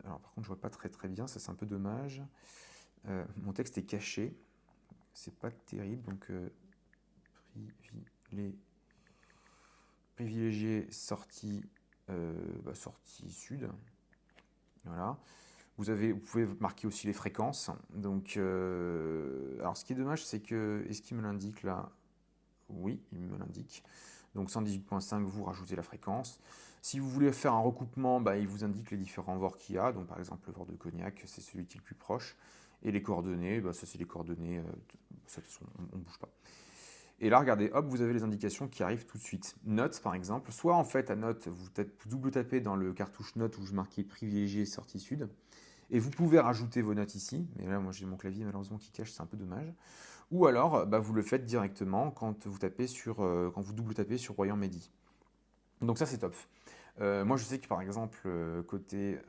Alors, par contre, je vois pas très bien, ça c'est un peu dommage. Mon texte est caché, c'est pas terrible. Donc, privilégié sortie, bah, sortie sud. Voilà. Vous pouvez marquer aussi les fréquences. Donc, alors ce qui est dommage, c'est que, est-ce qu'il me l'indique là? Oui, il me l'indique. Donc 118.5, vous rajoutez la fréquence. Si vous voulez faire un recoupement, bah, il vous indique les différents VOR qu'il y a. Donc par exemple, le VOR de Cognac, c'est celui qui est le plus proche. Et les coordonnées, bah, ça c'est les coordonnées, ça, de toute façon, on ne bouge pas. Et là, regardez, hop, vous avez les indications qui arrivent tout de suite. Notes, par exemple. Soit en fait, à note, vous double tapez dans le cartouche note où je marquais privilégié sortie sud. Et vous pouvez rajouter vos notes ici. Mais là, moi, j'ai mon clavier malheureusement qui cache, c'est un peu dommage. Ou alors, bah, vous le faites directement quand vous tapez quand vous double tapez sur Royan Mehdi. Donc ça, c'est top. Moi, je sais que par exemple, côté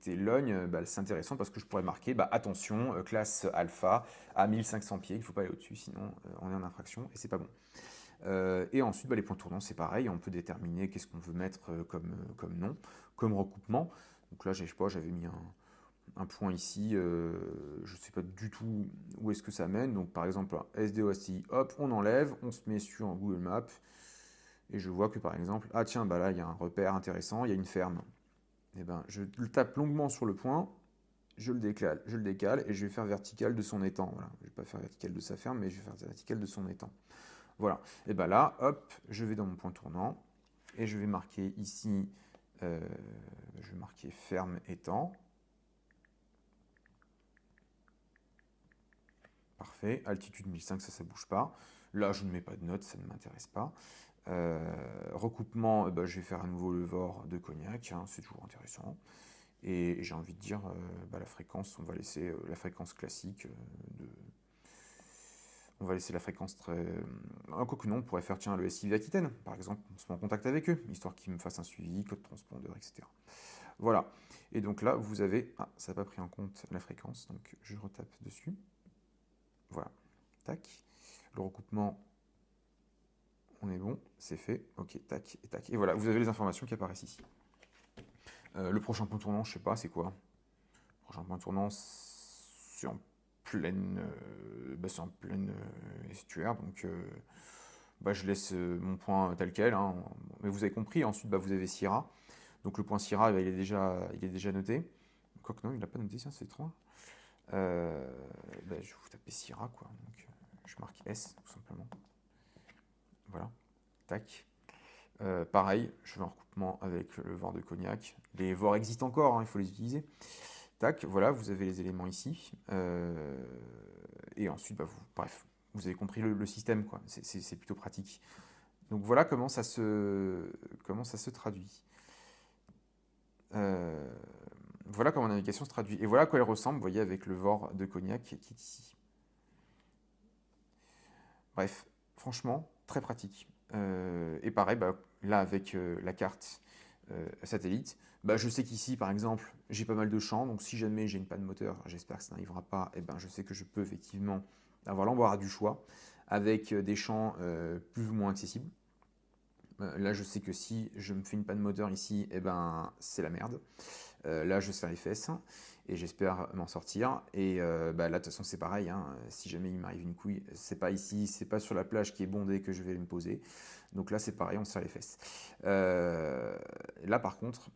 Logne, bah, c'est intéressant parce que je pourrais marquer, bah, attention, classe alpha à 1500 pieds, il ne faut pas aller au-dessus, sinon on est en infraction et c'est pas bon. Et ensuite, bah, les points tournants, c'est pareil, on peut déterminer qu'est-ce qu'on veut mettre comme nom, comme recoupement. Donc là, je sais pas, j'avais mis un point ici, je ne sais pas du tout où est-ce que ça mène. Donc par exemple, SDOSI, hop, on enlève, on se met sur un Google Maps. Et je vois que par exemple, ah tiens, bah là il y a un repère intéressant, il y a une ferme. Et ben je le tape longuement sur le point, je le décale et je vais faire vertical de son étang. Voilà. Je ne vais pas faire vertical de sa ferme, mais je vais faire vertical de son étang. Voilà. Et ben là, hop, je vais dans mon point tournant et je vais marquer ici, je vais marquer ferme étang. Parfait, altitude 1500, ça ne bouge pas. Là, je ne mets pas de notes, ça ne m'intéresse pas. Recoupement, bah, je vais faire à nouveau le VOR de Cognac, hein, c'est toujours intéressant. Et j'ai envie de dire, bah, la fréquence, on va laisser la fréquence classique. On va laisser la fréquence très... Quoique non, on pourrait faire tiens, le SIV Aquitaine, par exemple, on se met en contact avec eux, histoire qu'ils me fassent un suivi, code transpondeur, etc. Voilà. Et donc là, vous avez... Ah, ça n'a pas pris en compte la fréquence, donc je retape dessus. Voilà. Tac. Le recoupement, on est bon, c'est fait. Ok, tac, et tac. Et voilà, vous avez les informations qui apparaissent ici. Le prochain point tournant, je sais pas, c'est quoi? Le prochain point tournant, c'est en pleine, estuaire, donc bah, je laisse mon point tel quel, hein. Mais vous avez compris, ensuite bah, vous avez Sierra. Donc le point Sierra, bah, il est déjà noté. Quoique non, il n'a pas noté, ça c'est étrange. Je vais vous taper Syrah, quoi. Donc, je marque S, tout simplement. Voilà. Tac. Pareil, je fais un recoupement avec le VOR de Cognac. Les VOR existent encore, hein, il faut les utiliser. Tac, voilà, vous avez les éléments ici. Et ensuite, bref, vous avez compris le système, quoi. C'est plutôt pratique. Donc voilà comment ça se traduit. Voilà comment la navigation se traduit. Et voilà à quoi elle ressemble, vous voyez, avec le VOR de Cognac qui est ici. Bref, franchement, très pratique. Et pareil, là, avec la carte satellite, je sais qu'ici, par exemple, j'ai pas mal de champs. Donc, si jamais j'ai une panne moteur, j'espère que ça n'arrivera pas, et je sais que je peux effectivement avoir l'embarras du choix avec des champs plus ou moins accessibles. Là, je sais que si je me fais une panne moteur ici, c'est la merde. Là, je serre les fesses et j'espère m'en sortir. Et là, de toute façon, c'est pareil. Hein. Si jamais il m'arrive une couille, c'est pas ici, c'est pas sur la plage qui est bondée que je vais me poser. Donc là, c'est pareil, on serre les fesses. Là, par contre,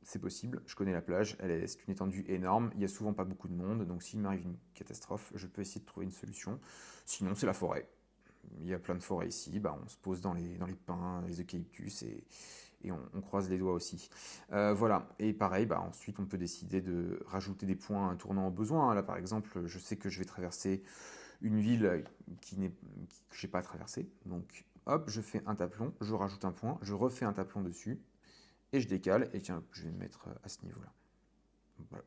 c'est possible. Je connais la plage, c'est une étendue énorme. Il y a souvent pas beaucoup de monde. Donc, s'il m'arrive une catastrophe, je peux essayer de trouver une solution. Sinon, c'est la forêt. Il y a plein de forêts ici. On se pose dans les pins, les eucalyptus et on croise les doigts aussi. Voilà, et pareil, ensuite on peut décider de rajouter des points tournant au besoin. Là par exemple, je sais que je vais traverser une ville que je n'ai pas à traverser. Donc hop, je fais un taplon, je rajoute un point, je refais un taplon dessus, et je décale, et tiens, je vais me mettre à ce niveau-là.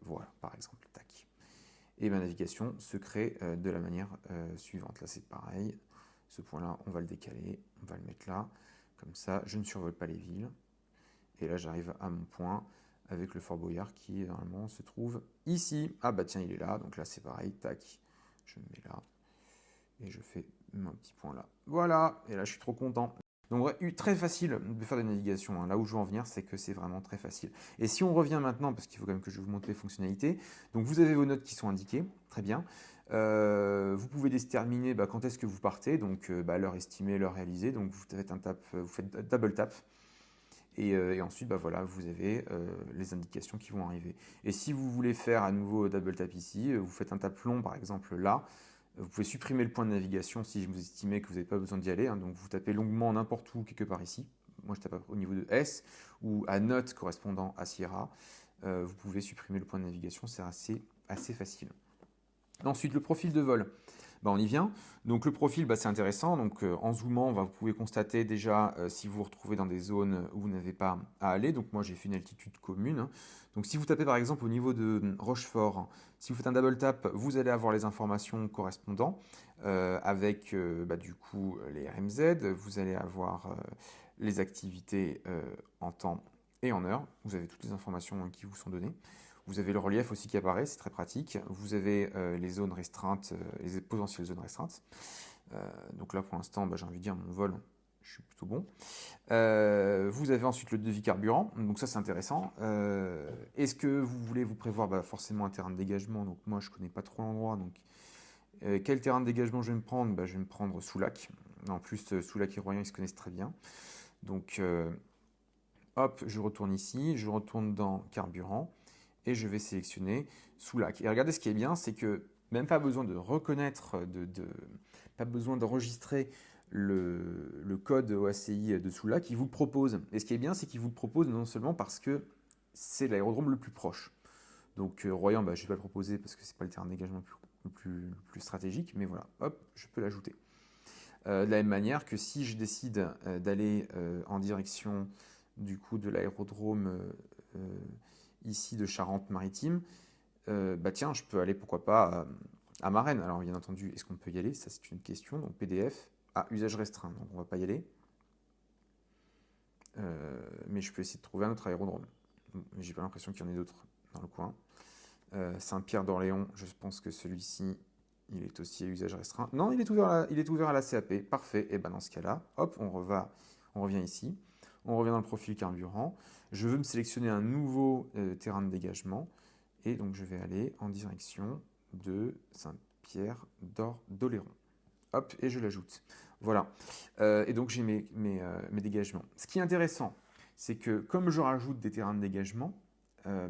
Voilà, par exemple, tac. Et ma navigation se crée de la manière suivante. Là c'est pareil, ce point-là, on va le décaler, on va le mettre là. Comme ça, je ne survole pas les villes. Et là, j'arrive à mon point avec le Fort Boyard qui, normalement, se trouve ici. Ah tiens, il est là. Donc là, c'est pareil. Tac. Je me mets là. Et je fais mon petit point là. Voilà. Et là, je suis trop content. Donc, très facile de faire de la navigation. Hein. Là où je veux en venir, c'est que c'est vraiment très facile. Et si on revient maintenant, parce qu'il faut quand même que je vous montre les fonctionnalités. Donc, vous avez vos notes qui sont indiquées. Très bien. Vous pouvez déterminer quand est-ce que vous partez. Donc, l'heure estimée, l'heure réalisée. Donc, vous faites double tap. Et ensuite, voilà, vous avez les indications qui vont arriver. Et si vous voulez faire à nouveau double tap ici, vous faites un tap long par exemple là, vous pouvez supprimer le point de navigation si vous estimez que vous n'avez pas besoin d'y aller. Hein, donc vous tapez longuement n'importe où, quelque part ici. Moi je tape au niveau de S ou à note correspondant à Sierra. Vous pouvez supprimer le point de navigation, c'est assez facile. Ensuite, le profil de vol. On y vient. Donc le profil, c'est intéressant. Donc en zoomant, vous pouvez constater déjà si vous vous retrouvez dans des zones où vous n'avez pas à aller. Donc moi, j'ai fait une altitude commune. Hein. Donc si vous tapez par exemple au niveau de Rochefort, si vous faites un double tap, vous allez avoir les informations correspondantes avec du coup les RMZ. Vous allez avoir les activités en temps et en heure. Vous avez toutes les informations qui vous sont données. Vous avez le relief aussi qui apparaît, c'est très pratique. Vous avez les zones restreintes, les potentielles zones restreintes. Donc là, pour l'instant, j'ai envie de dire, mon vol, je suis plutôt bon. Vous avez ensuite le devis carburant. Donc ça, c'est intéressant. Est-ce que vous voulez vous prévoir forcément un terrain de dégagement? Donc moi, je ne connais pas trop l'endroit. Donc quel terrain de dégagement je vais me prendre? Je vais me prendre Soulac. En plus, Soulac et Royan, ils se connaissent très bien. Donc, hop, je retourne ici. Je retourne dans carburant. Et je vais sélectionner Soulac. Et regardez, ce qui est bien, c'est que même pas besoin de reconnaître, pas besoin d'enregistrer le code OACI de Soulac, il vous le propose. Et ce qui est bien, c'est qu'il vous le propose non seulement parce que c'est l'aérodrome le plus proche. Donc Royan, je ne vais pas le proposer parce que ce n'est pas le terrain de dégagement le plus stratégique, mais voilà, hop, je peux l'ajouter. De la même manière que si je décide d'aller en direction du coup de l'aérodrome ici de Charente-Maritime, tiens, je peux aller pourquoi pas à Marennes. Alors bien entendu, est-ce qu'on peut y aller? Ça c'est une question. Donc PDF, usage restreint, donc on va pas y aller. Mais je peux essayer de trouver un autre aérodrome. J'ai pas l'impression qu'il y en ait d'autres dans le coin. Saint-Pierre d'Orléans, je pense que celui-ci, il est aussi à usage restreint. Non, il est ouvert à la CAP. Parfait. Et dans ce cas-là, hop, on revient ici. On revient dans le profil carburant. Je veux me sélectionner un nouveau terrain de dégagement. Et donc, je vais aller en direction de Saint-Pierre d'Oléron. Hop, et je l'ajoute. Voilà. Et donc, j'ai mes dégagements. Ce qui est intéressant, c'est que comme je rajoute des terrains de dégagement,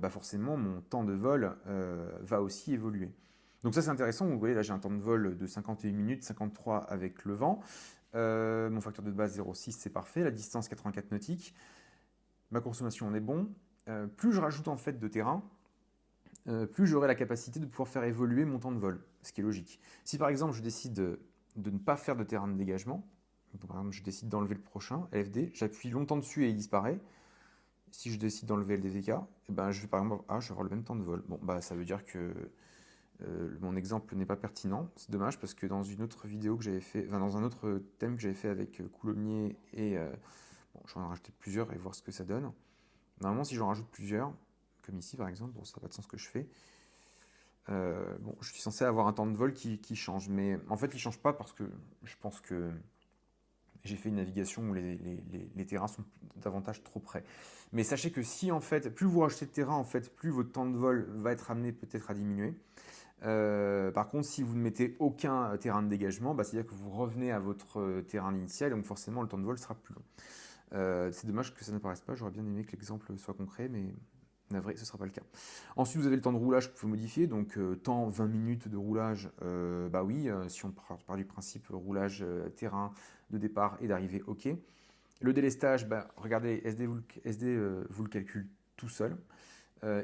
forcément, mon temps de vol va aussi évoluer. Donc ça c'est intéressant, vous voyez là j'ai un temps de vol de 51 minutes, 53 avec le vent. Mon facteur de base 0,6 c'est parfait, la distance 84 nautiques, ma consommation on est bon. Plus je rajoute en fait de terrain, plus j'aurai la capacité de pouvoir faire évoluer mon temps de vol, ce qui est logique. Si par exemple je décide de ne pas faire de terrain de dégagement, donc, par exemple je décide d'enlever le prochain, LFD, j'appuie longtemps dessus et il disparaît. Si je décide d'enlever LDVK, eh ben, je vais par exemple je vais avoir le même temps de vol. Bon, bah, ça veut dire que mon exemple n'est pas pertinent. C'est dommage parce que dans une autre vidéo que j'avais fait, enfin, dans un autre thème que j'avais fait avec Coulommiers et bon, je vais en rajouter plusieurs et voir ce que ça donne. Normalement, si j'en rajoute plusieurs, comme ici par exemple, bon, ça n'a pas de sens ce que je fais. Bon, je suis censé avoir un temps de vol qui change, mais en fait, il ne change pas parce que je pense que j'ai fait une navigation où les terrains sont davantage trop près. Mais sachez que si en fait, plus vous rajoutez de terrain, en fait, plus votre temps de vol va être amené peut-être à diminuer. Par contre, si vous ne mettez aucun terrain de dégagement, bah, c'est-à-dire que vous revenez à votre terrain initial, donc forcément le temps de vol sera plus long. C'est dommage que ça n'apparaisse pas, j'aurais bien aimé que l'exemple soit concret, mais navré, ce ne sera pas le cas. Ensuite, vous avez le temps de roulage que vous pouvez modifier, donc temps 20 minutes de roulage, bah oui, si on part du principe roulage terrain de départ et d'arrivée, ok. Le délestage, bah, regardez, SD, vous le calcule tout seul.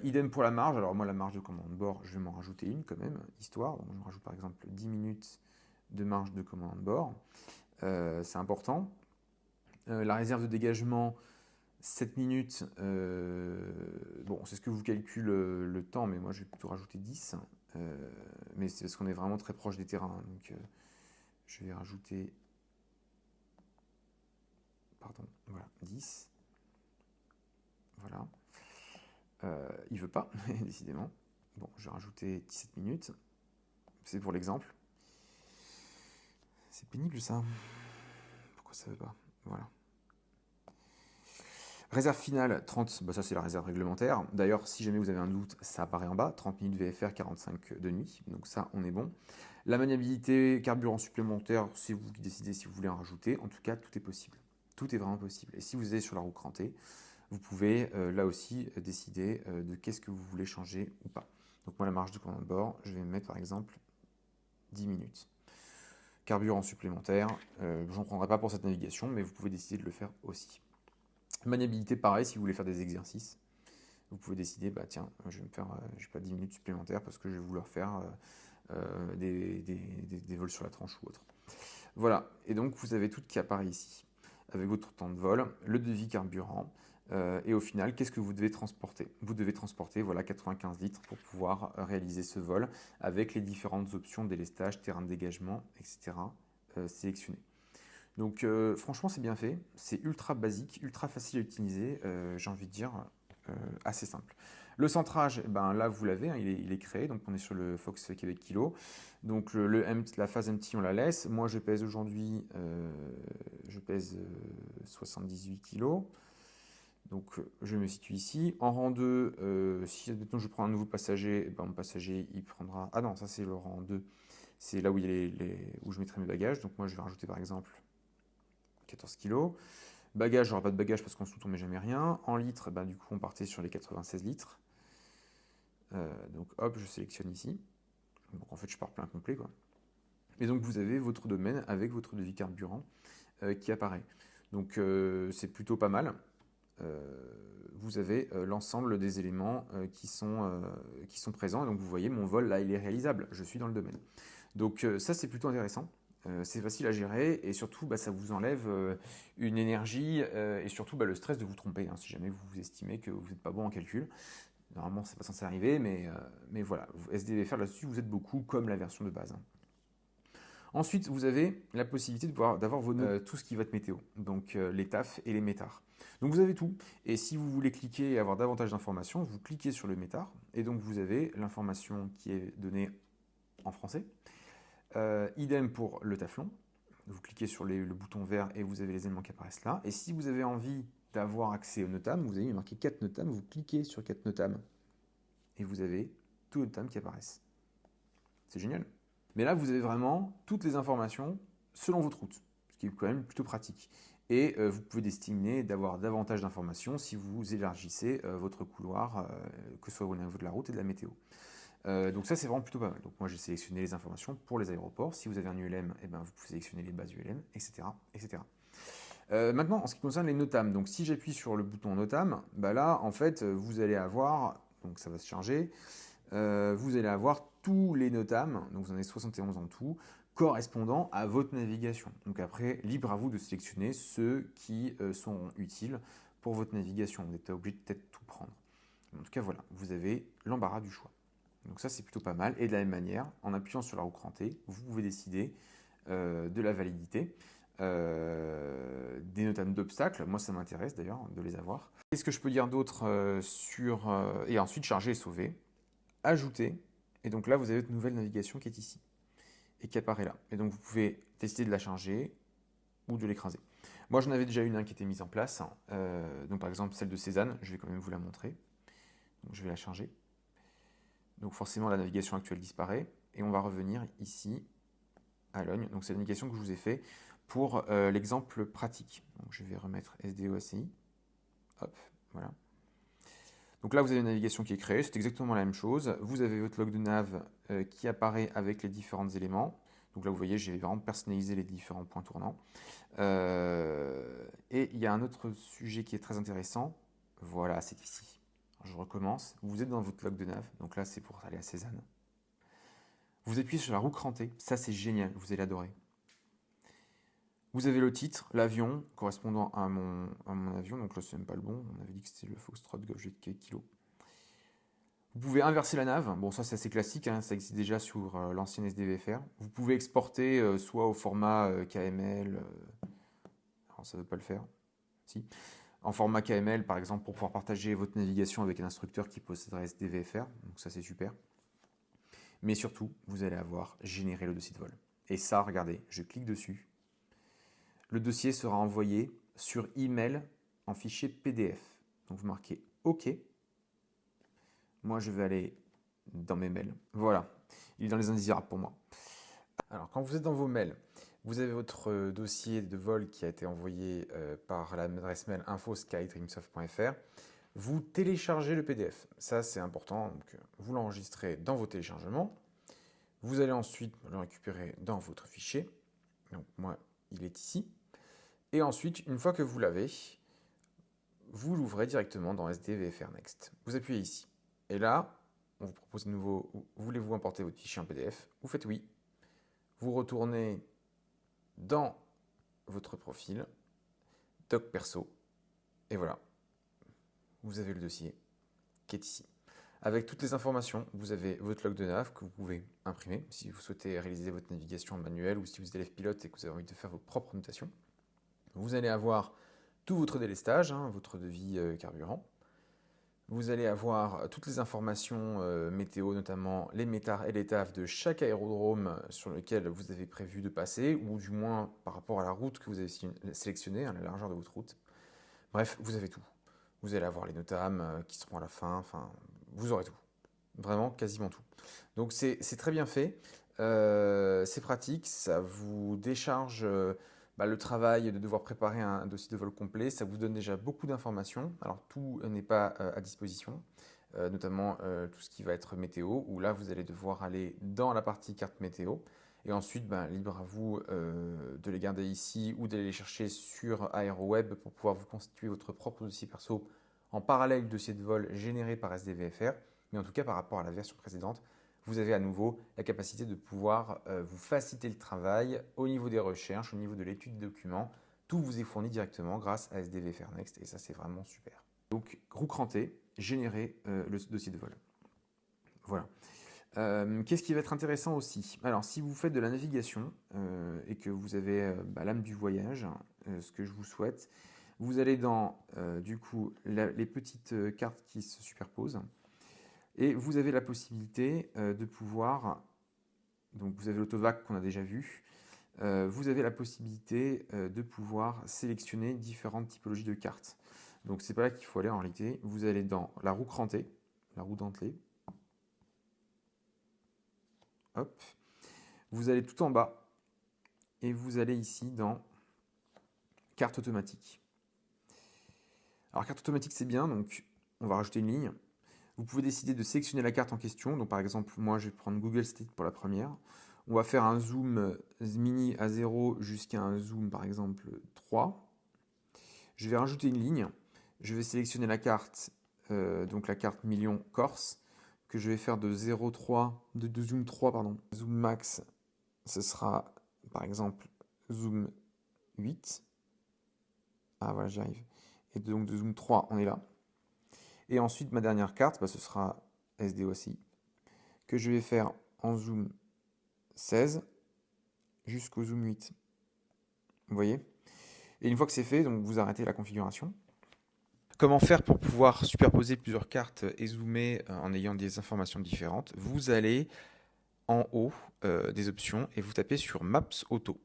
Idem pour la marge. Alors moi, la marge de commande de bord, je vais m'en rajouter une quand même, histoire. Donc, je me rajoute par exemple 10 minutes de marge de commande de bord. C'est important. La réserve de dégagement, 7 minutes. Bon, c'est ce que vous calcule le temps, mais moi, je vais plutôt rajouter 10. Mais c'est parce qu'on est vraiment très proche des terrains. Donc, je vais rajouter... Pardon, voilà, 10. Voilà. Il veut pas, décidément. Bon, je vais rajouter 17 minutes. C'est pour l'exemple. C'est pénible ça. Pourquoi ça veut pas? Voilà. Réserve finale, 30, bah ça c'est la réserve réglementaire. D'ailleurs, si jamais vous avez un doute, ça apparaît en bas. 30 minutes VFR, 45 de nuit. Donc ça, on est bon. La maniabilité, carburant supplémentaire, c'est vous qui décidez si vous voulez en rajouter. En tout cas, tout est possible. Tout est vraiment possible. Et si vous êtes sur la roue crantée, vous pouvez là aussi décider de qu'est-ce que vous voulez changer ou pas. Donc moi, la marge de commande de bord, je vais mettre par exemple 10 minutes. Carburant supplémentaire, j'en prendrai pas pour cette navigation, mais vous pouvez décider de le faire aussi. Maniabilité, pareil, si vous voulez faire des exercices, vous pouvez décider, bah tiens, je vais me faire, je sais pas, 10 minutes supplémentaires parce que je vais vouloir faire des vols sur la tranche ou autre. Voilà, et donc vous avez tout qui apparaît ici, avec votre temps de vol, le devis carburant, et au final, qu'est-ce que vous devez transporter? Vous devez transporter voilà, 95 litres pour pouvoir réaliser ce vol avec les différentes options délestage, terrain de dégagement, etc. sélectionnées. Donc franchement, c'est bien fait, c'est ultra basique, ultra facile à utiliser, j'ai envie de dire assez simple. Le centrage, ben, là vous l'avez, hein, il est créé, donc on est sur le Fox Québec Kilo. Donc la phase empty, on la laisse. Moi je pèse aujourd'hui, je pèse 78 kg. Donc je me situe ici. En rang 2, si admettons je prends un nouveau passager, ben, mon passager il prendra... Ah non, ça c'est le rang 2. C'est là où, où je mettrai mes bagages. Donc moi je vais rajouter par exemple 14 kg. Bagages, j'aurai pas de bagages parce qu'en dessous on met jamais rien. En litres, ben, du coup on partait sur les 96 litres. Donc hop, je sélectionne ici. Donc en fait je pars plein complet quoi. Et donc vous avez votre domaine avec votre devis carburant qui apparaît. Donc c'est plutôt pas mal. Vous avez l'ensemble des éléments qui sont présents. Et donc vous voyez, mon vol, là, il est réalisable. Je suis dans le domaine. Donc ça, c'est plutôt intéressant. C'est facile à gérer et surtout, bah, ça vous enlève une énergie et surtout bah, le stress de vous tromper. Hein, si jamais vous estimez que vous n'êtes pas bon en calcul. Normalement, c'est pas censé arriver, mais voilà. SDVFR, là-dessus, vous êtes beaucoup comme la version de base. Hein. Ensuite, vous avez la possibilité d'avoir vos tout ce qui va être météo, donc les TAF et les métars. Donc vous avez tout, et si vous voulez cliquer et avoir davantage d'informations, vous cliquez sur le métard, et donc vous avez l'information qui est donnée en français. Idem pour le taflon, vous cliquez sur le bouton vert et vous avez les éléments qui apparaissent là. Et si vous avez envie d'avoir accès au NOTAM, vous avez marqué 4 NOTAM, vous cliquez sur 4 NOTAM, et vous avez tous les NOTAM qui apparaissent. C'est génial. Mais là, vous avez vraiment toutes les informations selon votre route, ce qui est quand même plutôt pratique. Et vous pouvez destiner d'avoir davantage d'informations si vous élargissez votre couloir, que ce soit au niveau de la route et de la météo. Donc ça, c'est vraiment plutôt pas mal. Donc moi, j'ai sélectionné les informations pour les aéroports. Si vous avez un ULM, eh ben, vous pouvez sélectionner les bases ULM, etc. etc. Maintenant, en ce qui concerne les NOTAM, donc si j'appuie sur le bouton NOTAM, bah là, en fait, vous allez avoir, donc ça va se charger, vous allez avoir tous les NOTAM, donc vous en avez 71 en tout, correspondant à votre navigation. Donc après, libre à vous de sélectionner ceux qui sont utiles pour votre navigation. Vous n'êtes pas obligé de peut-être tout prendre. En tout cas, voilà, vous avez l'embarras du choix. Donc ça, c'est plutôt pas mal. Et de la même manière, en appuyant sur la roue crantée, vous pouvez décider de la validité des NOTAM d'obstacles. Moi, ça m'intéresse d'ailleurs de les avoir. Qu'est-ce que je peux dire d'autre et ensuite, charger et sauver, ajouter. Et donc là, vous avez votre nouvelle navigation qui est ici et qui apparaît là. Et donc, vous pouvez décider de la charger ou de l'écraser. Moi, j'en avais déjà une qui était mise en place. Donc, par exemple, celle de Cézanne, je vais quand même vous la montrer. Donc, je vais la charger. Donc, forcément, la navigation actuelle disparaît. Et on va revenir ici à Logne. Donc, c'est la navigation que je vous ai fait pour l'exemple pratique. Donc, je vais remettre SDOACI. Hop, voilà. Donc là, vous avez une navigation qui est créée, c'est exactement la même chose. Vous avez votre log de nav qui apparaît avec les différents éléments. Donc là, vous voyez, j'ai vraiment personnalisé les différents points tournants. Et il y a un autre sujet qui est très intéressant. Voilà, c'est ici. Alors, je recommence. Vous êtes dans votre log de nav. Donc là, c'est pour aller à Cézanne. Vous appuyez sur la roue crantée. Ça, c'est génial. Vous allez adorer. Vous avez le titre, l'avion, correspondant à mon avion. Donc là, c'est même pas le bon. On avait dit que c'était le Foxtrot Golf Jet Kilo. Vous pouvez inverser la nav. Bon, ça, c'est assez classique. Hein, ça existe déjà sur l'ancienne SDVFR. Vous pouvez exporter soit au format KML. Alors, ça ne veut pas le faire. Si. En format KML, par exemple, pour pouvoir partager votre navigation avec un instructeur qui posséderait SDVFR. Donc ça, c'est super. Mais surtout, vous allez avoir généré le dossier de vol. Et ça, regardez, je clique dessus. Le dossier sera envoyé sur email en fichier PDF. Donc vous marquez OK. Moi, je vais aller dans mes mails. Voilà, il est dans les indésirables pour moi. Alors, quand vous êtes dans vos mails, vous avez votre dossier de vol qui a été envoyé par l'adresse mail info@skydreamsoft.fr. Vous téléchargez le PDF. Ça, c'est important. Donc, vous l'enregistrez dans vos téléchargements. Vous allez ensuite le récupérer dans votre fichier. Donc, moi, il est ici. Et ensuite, une fois que vous l'avez, vous l'ouvrez directement dans SDVFR Next. Vous appuyez ici. Et là, on vous propose de nouveau, voulez-vous importer votre fichier en PDF? Vous faites oui. Vous retournez dans votre profil, doc perso, et voilà. Vous avez le dossier qui est ici. Avec toutes les informations, vous avez votre log de nav que vous pouvez imprimer si vous souhaitez réaliser votre navigation manuelle ou si vous êtes élève pilote et que vous avez envie de faire vos propres notations. Vous allez avoir tout votre délestage, votre devis carburant. Vous allez avoir toutes les informations météo, notamment les métars et les TAF de chaque aérodrome sur lequel vous avez prévu de passer, ou du moins par rapport à la route que vous avez sélectionnée, la largeur de votre route. Bref, vous avez tout. Vous allez avoir les NOTAM qui seront à la fin, enfin, vous aurez tout. Vraiment, quasiment tout. Donc c'est très bien fait, c'est pratique, ça vous décharge le travail de devoir préparer un dossier de vol complet, ça vous donne déjà beaucoup d'informations. Alors tout n'est pas à disposition, notamment tout ce qui va être météo, où là vous allez devoir aller dans la partie carte météo, et ensuite libre à vous de les garder ici ou d'aller les chercher sur AeroWeb pour pouvoir vous constituer votre propre dossier perso en parallèle du dossier de vol généré par SDVFR. Mais en tout cas, par rapport à la version précédente, vous avez à nouveau la capacité de pouvoir vous faciliter le travail au niveau des recherches, au niveau de l'étude des documents. Tout vous est fourni directement grâce à SDVFR Next et ça, c'est vraiment super. Donc, roue crantée, générer le dossier de vol. Voilà. Qu'est-ce qui va être intéressant aussi? Alors, si vous faites de la navigation et que vous avez l'âme du voyage, ce que je vous souhaite, vous allez dans du coup les petites cartes qui se superposent. Et vous avez la possibilité de pouvoir, donc vous avez l'autovac qu'on a déjà vu, vous avez la possibilité de pouvoir sélectionner différentes typologies de cartes. Donc c'est pas là qu'il faut aller en réalité, vous allez dans la roue crantée, la roue dentelée, hop, vous allez tout en bas et vous allez ici dans carte automatique. Alors carte automatique c'est bien, donc on va rajouter une ligne. Vous pouvez décider de sélectionner la carte en question. Donc par exemple, moi je vais prendre Google Street pour la première. On va faire un zoom mini à 0 jusqu'à un zoom par exemple 3. Je vais rajouter une ligne. Je vais sélectionner la carte, donc la carte million Corse, que je vais faire de 0,3, de zoom 3, pardon. Zoom max, ce sera par exemple zoom 8. Ah voilà, j'y arrive. Et donc de zoom 3, on est là. Et ensuite, ma dernière carte, ce sera SDOCI, que je vais faire en zoom 16 jusqu'au zoom 8. Vous voyez? Et une fois que c'est fait, donc vous arrêtez la configuration. Comment faire pour pouvoir superposer plusieurs cartes et zoomer en ayant des informations différentes? Vous allez en haut des options et vous tapez sur Maps Auto.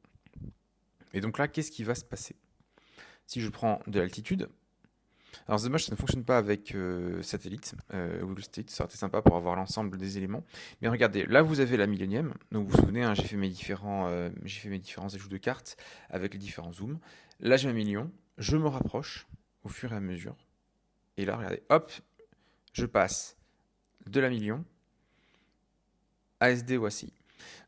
Et donc là, qu'est-ce qui va se passer? Si je prends de l'altitude, alors c'est dommage, ça ne fonctionne pas avec satellite, Google Street, ça aurait été sympa pour avoir l'ensemble des éléments. Mais regardez, là vous avez la millénième, donc vous vous souvenez, hein, j'ai fait mes différents ajouts de cartes avec les différents zooms. Là j'ai ma million, je me rapproche au fur et à mesure. Et là regardez, hop, je passe de la million à SD ou ACI.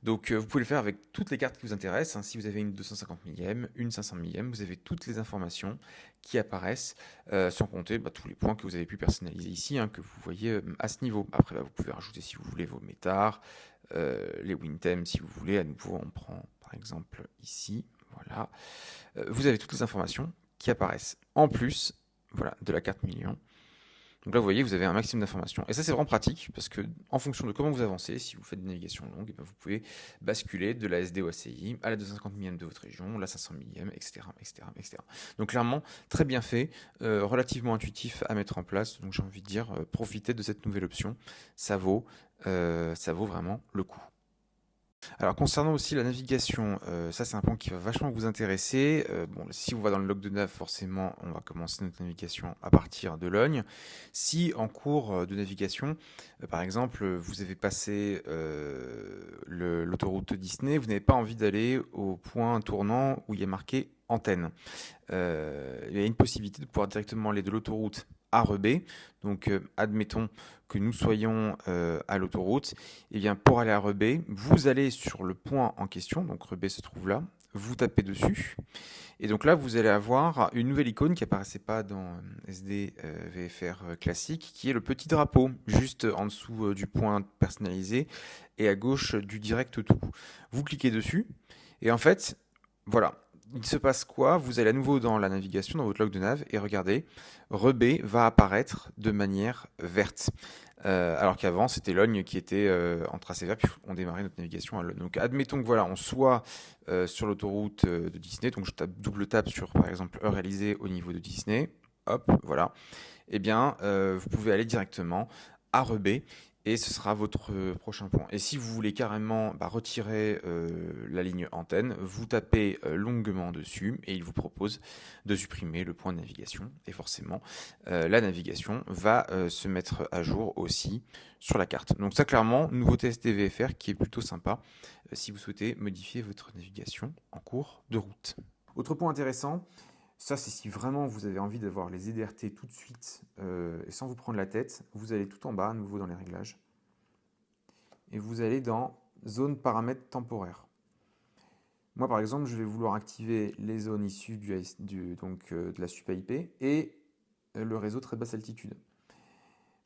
Donc vous pouvez le faire avec toutes les cartes qui vous intéressent, hein. Si vous avez une 250 millième, une 500 millième, vous avez toutes les informations qui apparaissent, sans compter tous les points que vous avez pu personnaliser ici, hein, que vous voyez à ce niveau. Après, vous pouvez rajouter si vous voulez vos métars, les WinTem si vous voulez. À nouveau, on prend par exemple ici, voilà. Vous avez toutes les informations qui apparaissent en plus, voilà, de la carte million. Donc là, vous voyez, vous avez un maximum d'informations. Et ça, c'est vraiment pratique parce que, en fonction de comment vous avancez, si vous faites des navigations longues, vous pouvez basculer de la SD au ACI à la 250 millième de votre région, la 500 millième, etc., etc., etc. Donc clairement, très bien fait, relativement intuitif à mettre en place. Donc j'ai envie de dire, profitez de cette nouvelle option. Ça vaut vraiment le coup. Alors concernant aussi la navigation, ça c'est un point qui va vachement vous intéresser. Bon, si on va dans le log de nav, forcément, on va commencer notre navigation à partir de Logne. Si en cours de navigation, par exemple, vous avez passé l'autoroute Disney, vous n'avez pas envie d'aller au point tournant où il y a marqué antenne. Il y a une possibilité de pouvoir directement aller de l'autoroute à Rebais. Donc, admettons que nous soyons à l'autoroute. Et bien, pour aller à Rebais, vous allez sur le point en question. Donc, Rebais se trouve là. Vous tapez dessus. Et donc là, vous allez avoir une nouvelle icône qui apparaissait pas dans SD VFR classique, qui est le petit drapeau, juste en dessous du point personnalisé et à gauche du direct tout. Vous cliquez dessus. Et en fait, voilà. Il se passe quoi? Vous allez à nouveau dans la navigation, dans votre log de nav, et regardez, Rebais va apparaître de manière verte. Alors qu'avant, c'était Logne qui était en tracé vert, puis on démarrait notre navigation à Logne. Donc admettons que voilà, on soit sur l'autoroute de Disney, donc je double tape sur par exemple heure réalisée au niveau de Disney, hop, voilà. Eh bien, vous pouvez aller directement à Rebais et ce sera votre prochain point. Et si vous voulez carrément retirer la ligne antenne, vous tapez longuement dessus et il vous propose de supprimer le point de navigation. Et forcément, la navigation va se mettre à jour aussi sur la carte. Donc ça, clairement, nouveauté SDVFR qui est plutôt sympa si vous souhaitez modifier votre navigation en cours de route. Autre point intéressant, ça, c'est si vraiment vous avez envie d'avoir les ZRT tout de suite et sans vous prendre la tête, vous allez tout en bas, à nouveau dans les réglages, et vous allez dans zone paramètres temporaires. Moi, par exemple, je vais vouloir activer les zones issues de la SUP IP et le réseau très basse altitude.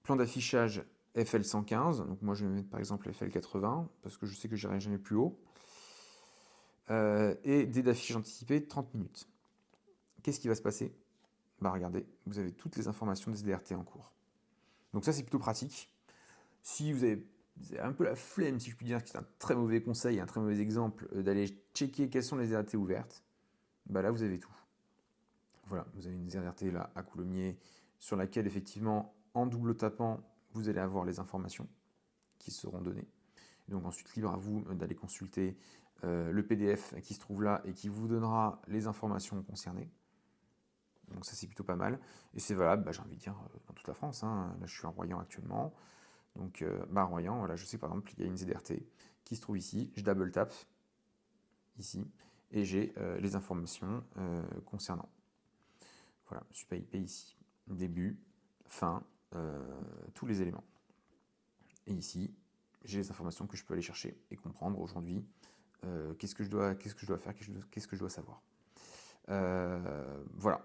Plan d'affichage FL115, donc moi je vais mettre par exemple FL80 parce que je sais que j'irai jamais plus haut. Et délai d'affichage anticipé 30 minutes. Qu'est-ce qui va se passer? Regardez, vous avez toutes les informations des DRT en cours. Donc ça, c'est plutôt pratique. Si vous avez un peu la flemme, si je puis dire, ce qui est un très mauvais conseil, un très mauvais exemple, d'aller checker quelles sont les DRT ouvertes, là, vous avez tout. Voilà, vous avez une ZRT là à Coulommiers sur laquelle, effectivement, en double tapant, vous allez avoir les informations qui seront données. Donc ensuite, libre à vous d'aller consulter le PDF qui se trouve là et qui vous donnera les informations concernées. Donc ça, c'est plutôt pas mal. Et c'est valable, j'ai envie de dire, dans toute la France. Hein. Là, je suis en Royan actuellement. Donc, à Royan, voilà, je sais par exemple, il y a une ZRT qui se trouve ici. Je double tap ici et j'ai les informations concernant. Voilà, SUP IP ici. Début, fin, tous les éléments. Et ici, j'ai les informations que je peux aller chercher et comprendre aujourd'hui qu'est-ce que je dois faire, qu'est-ce que je dois savoir. Voilà.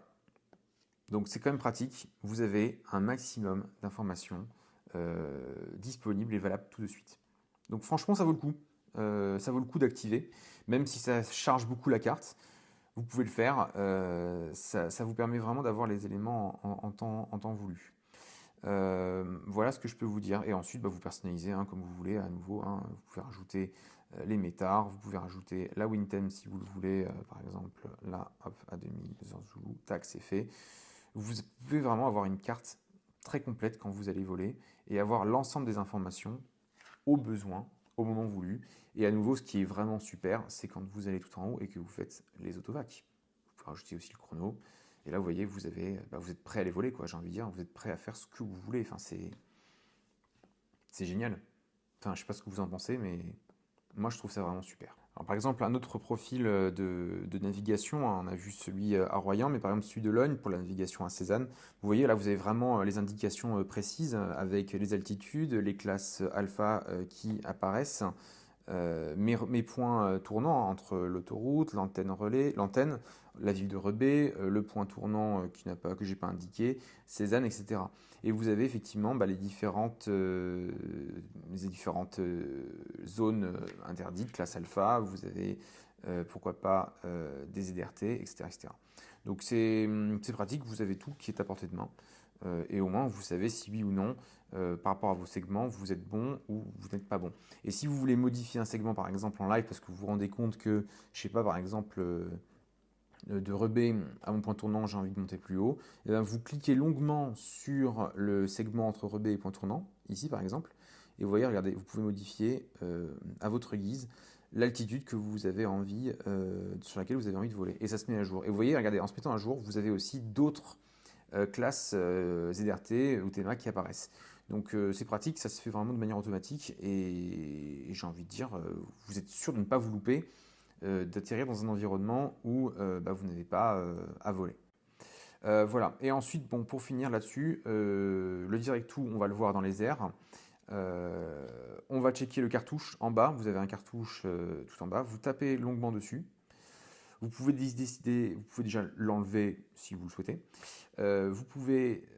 Donc c'est quand même pratique. Vous avez un maximum d'informations disponibles et valables tout de suite. Donc franchement, ça vaut le coup. Ça vaut le coup d'activer, même si ça charge beaucoup la carte. Vous pouvez le faire. Ça vous permet vraiment d'avoir les éléments en temps voulu. Voilà ce que je peux vous dire. Et ensuite, vous personnalisez comme vous voulez à nouveau. Vous pouvez rajouter les métards, vous pouvez rajouter la Wintem si vous le voulez. Par exemple, là, hop, à 2200 Zulu, tac, c'est fait. Vous pouvez vraiment avoir une carte très complète quand vous allez voler et avoir l'ensemble des informations au besoin, au moment voulu. Et à nouveau, ce qui est vraiment super, c'est quand vous allez tout en haut et que vous faites les autovacs. Vous pouvez rajouter aussi le chrono. Et là, vous voyez, vous êtes prêt à aller voler, quoi, j'ai envie de dire. Vous êtes prêt à faire ce que vous voulez. Enfin, c'est génial. Enfin, je sais pas ce que vous en pensez, mais moi, je trouve ça vraiment super. Alors, par exemple, un autre profil de navigation, on a vu celui à Royan, mais par exemple celui de Logne pour la navigation à Cézanne. Vous voyez, là, vous avez vraiment les indications précises avec les altitudes, les classes alpha qui apparaissent, mes points tournants entre l'autoroute, l'antenne relais, l'antenne, la ville de Rebais, le point tournant que j'ai pas indiqué, Cézanne, etc. Et vous avez effectivement les différentes zones interdites, classe alpha, vous avez pourquoi pas des ZRT, etc., etc. Donc c'est pratique, vous avez tout qui est à portée de main. Et au moins vous savez si oui ou non, par rapport à vos segments, vous êtes bon ou vous n'êtes pas bon. Et si vous voulez modifier un segment par exemple en live parce que vous vous rendez compte que, je sais pas, par exemple de Rebais à mon point tournant, j'ai envie de monter plus haut, et bien vous cliquez longuement sur le segment entre Rebais et point tournant, ici par exemple, et vous voyez, regardez, vous pouvez modifier à votre guise l'altitude que vous avez envie, sur laquelle vous avez envie de voler. Et ça se met à jour. Et vous voyez, regardez, en se mettant à jour, vous avez aussi d'autres classes ZRT ou TMA qui apparaissent. Donc c'est pratique, ça se fait vraiment de manière automatique et j'ai envie de dire, vous êtes sûr de ne pas vous louper, d'atterrir dans un environnement où vous n'avez pas à voler. Voilà. Et ensuite, pour finir là-dessus, le Direct2, on va le voir dans les airs. On va checker le cartouche en bas. Vous avez un cartouche tout en bas. Vous tapez longuement dessus. Vous pouvez décider, vous pouvez déjà l'enlever si vous le souhaitez. Vous pouvez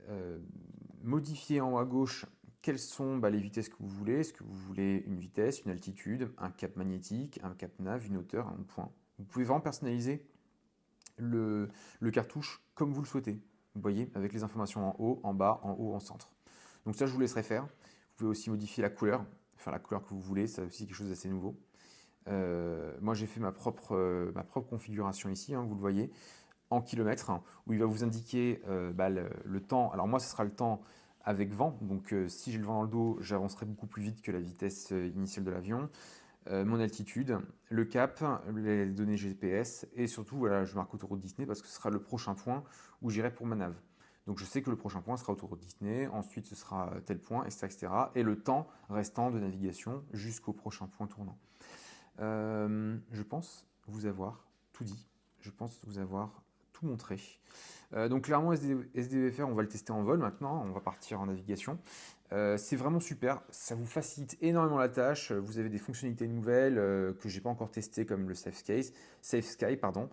modifier en haut à gauche quelles sont les vitesses que vous voulez. Est-ce que vous voulez une vitesse, une altitude, un cap magnétique, un cap nav, une hauteur, un point. Vous pouvez vraiment personnaliser le cartouche comme vous le souhaitez. Vous voyez, avec les informations en haut, en bas, en haut, en centre. Donc ça, je vous laisserai faire. Vous pouvez aussi modifier la couleur, enfin la couleur que vous voulez. C'est aussi quelque chose d'assez nouveau. Moi, j'ai fait ma propre configuration ici, vous le voyez, en kilomètres, où il va vous indiquer le temps. Alors moi, ce sera le temps avec vent. Donc si j'ai le vent dans le dos, j'avancerai beaucoup plus vite que la vitesse initiale de l'avion. Mon altitude, le cap, les données GPS et surtout, voilà, je marque autoroute Disney parce que ce sera le prochain point où j'irai pour ma nav. Donc je sais que le prochain point sera autoroute Disney, ensuite ce sera tel point, etc., etc. Et le temps restant de navigation jusqu'au prochain point tournant. Je pense vous avoir tout dit. Je pense vous avoir tout montré. Donc clairement SDVFR, on va le tester en vol maintenant. On va partir en navigation. C'est vraiment super. Ça vous facilite énormément la tâche. Vous avez des fonctionnalités nouvelles que j'ai pas encore testées comme le Safe Sky, pardon.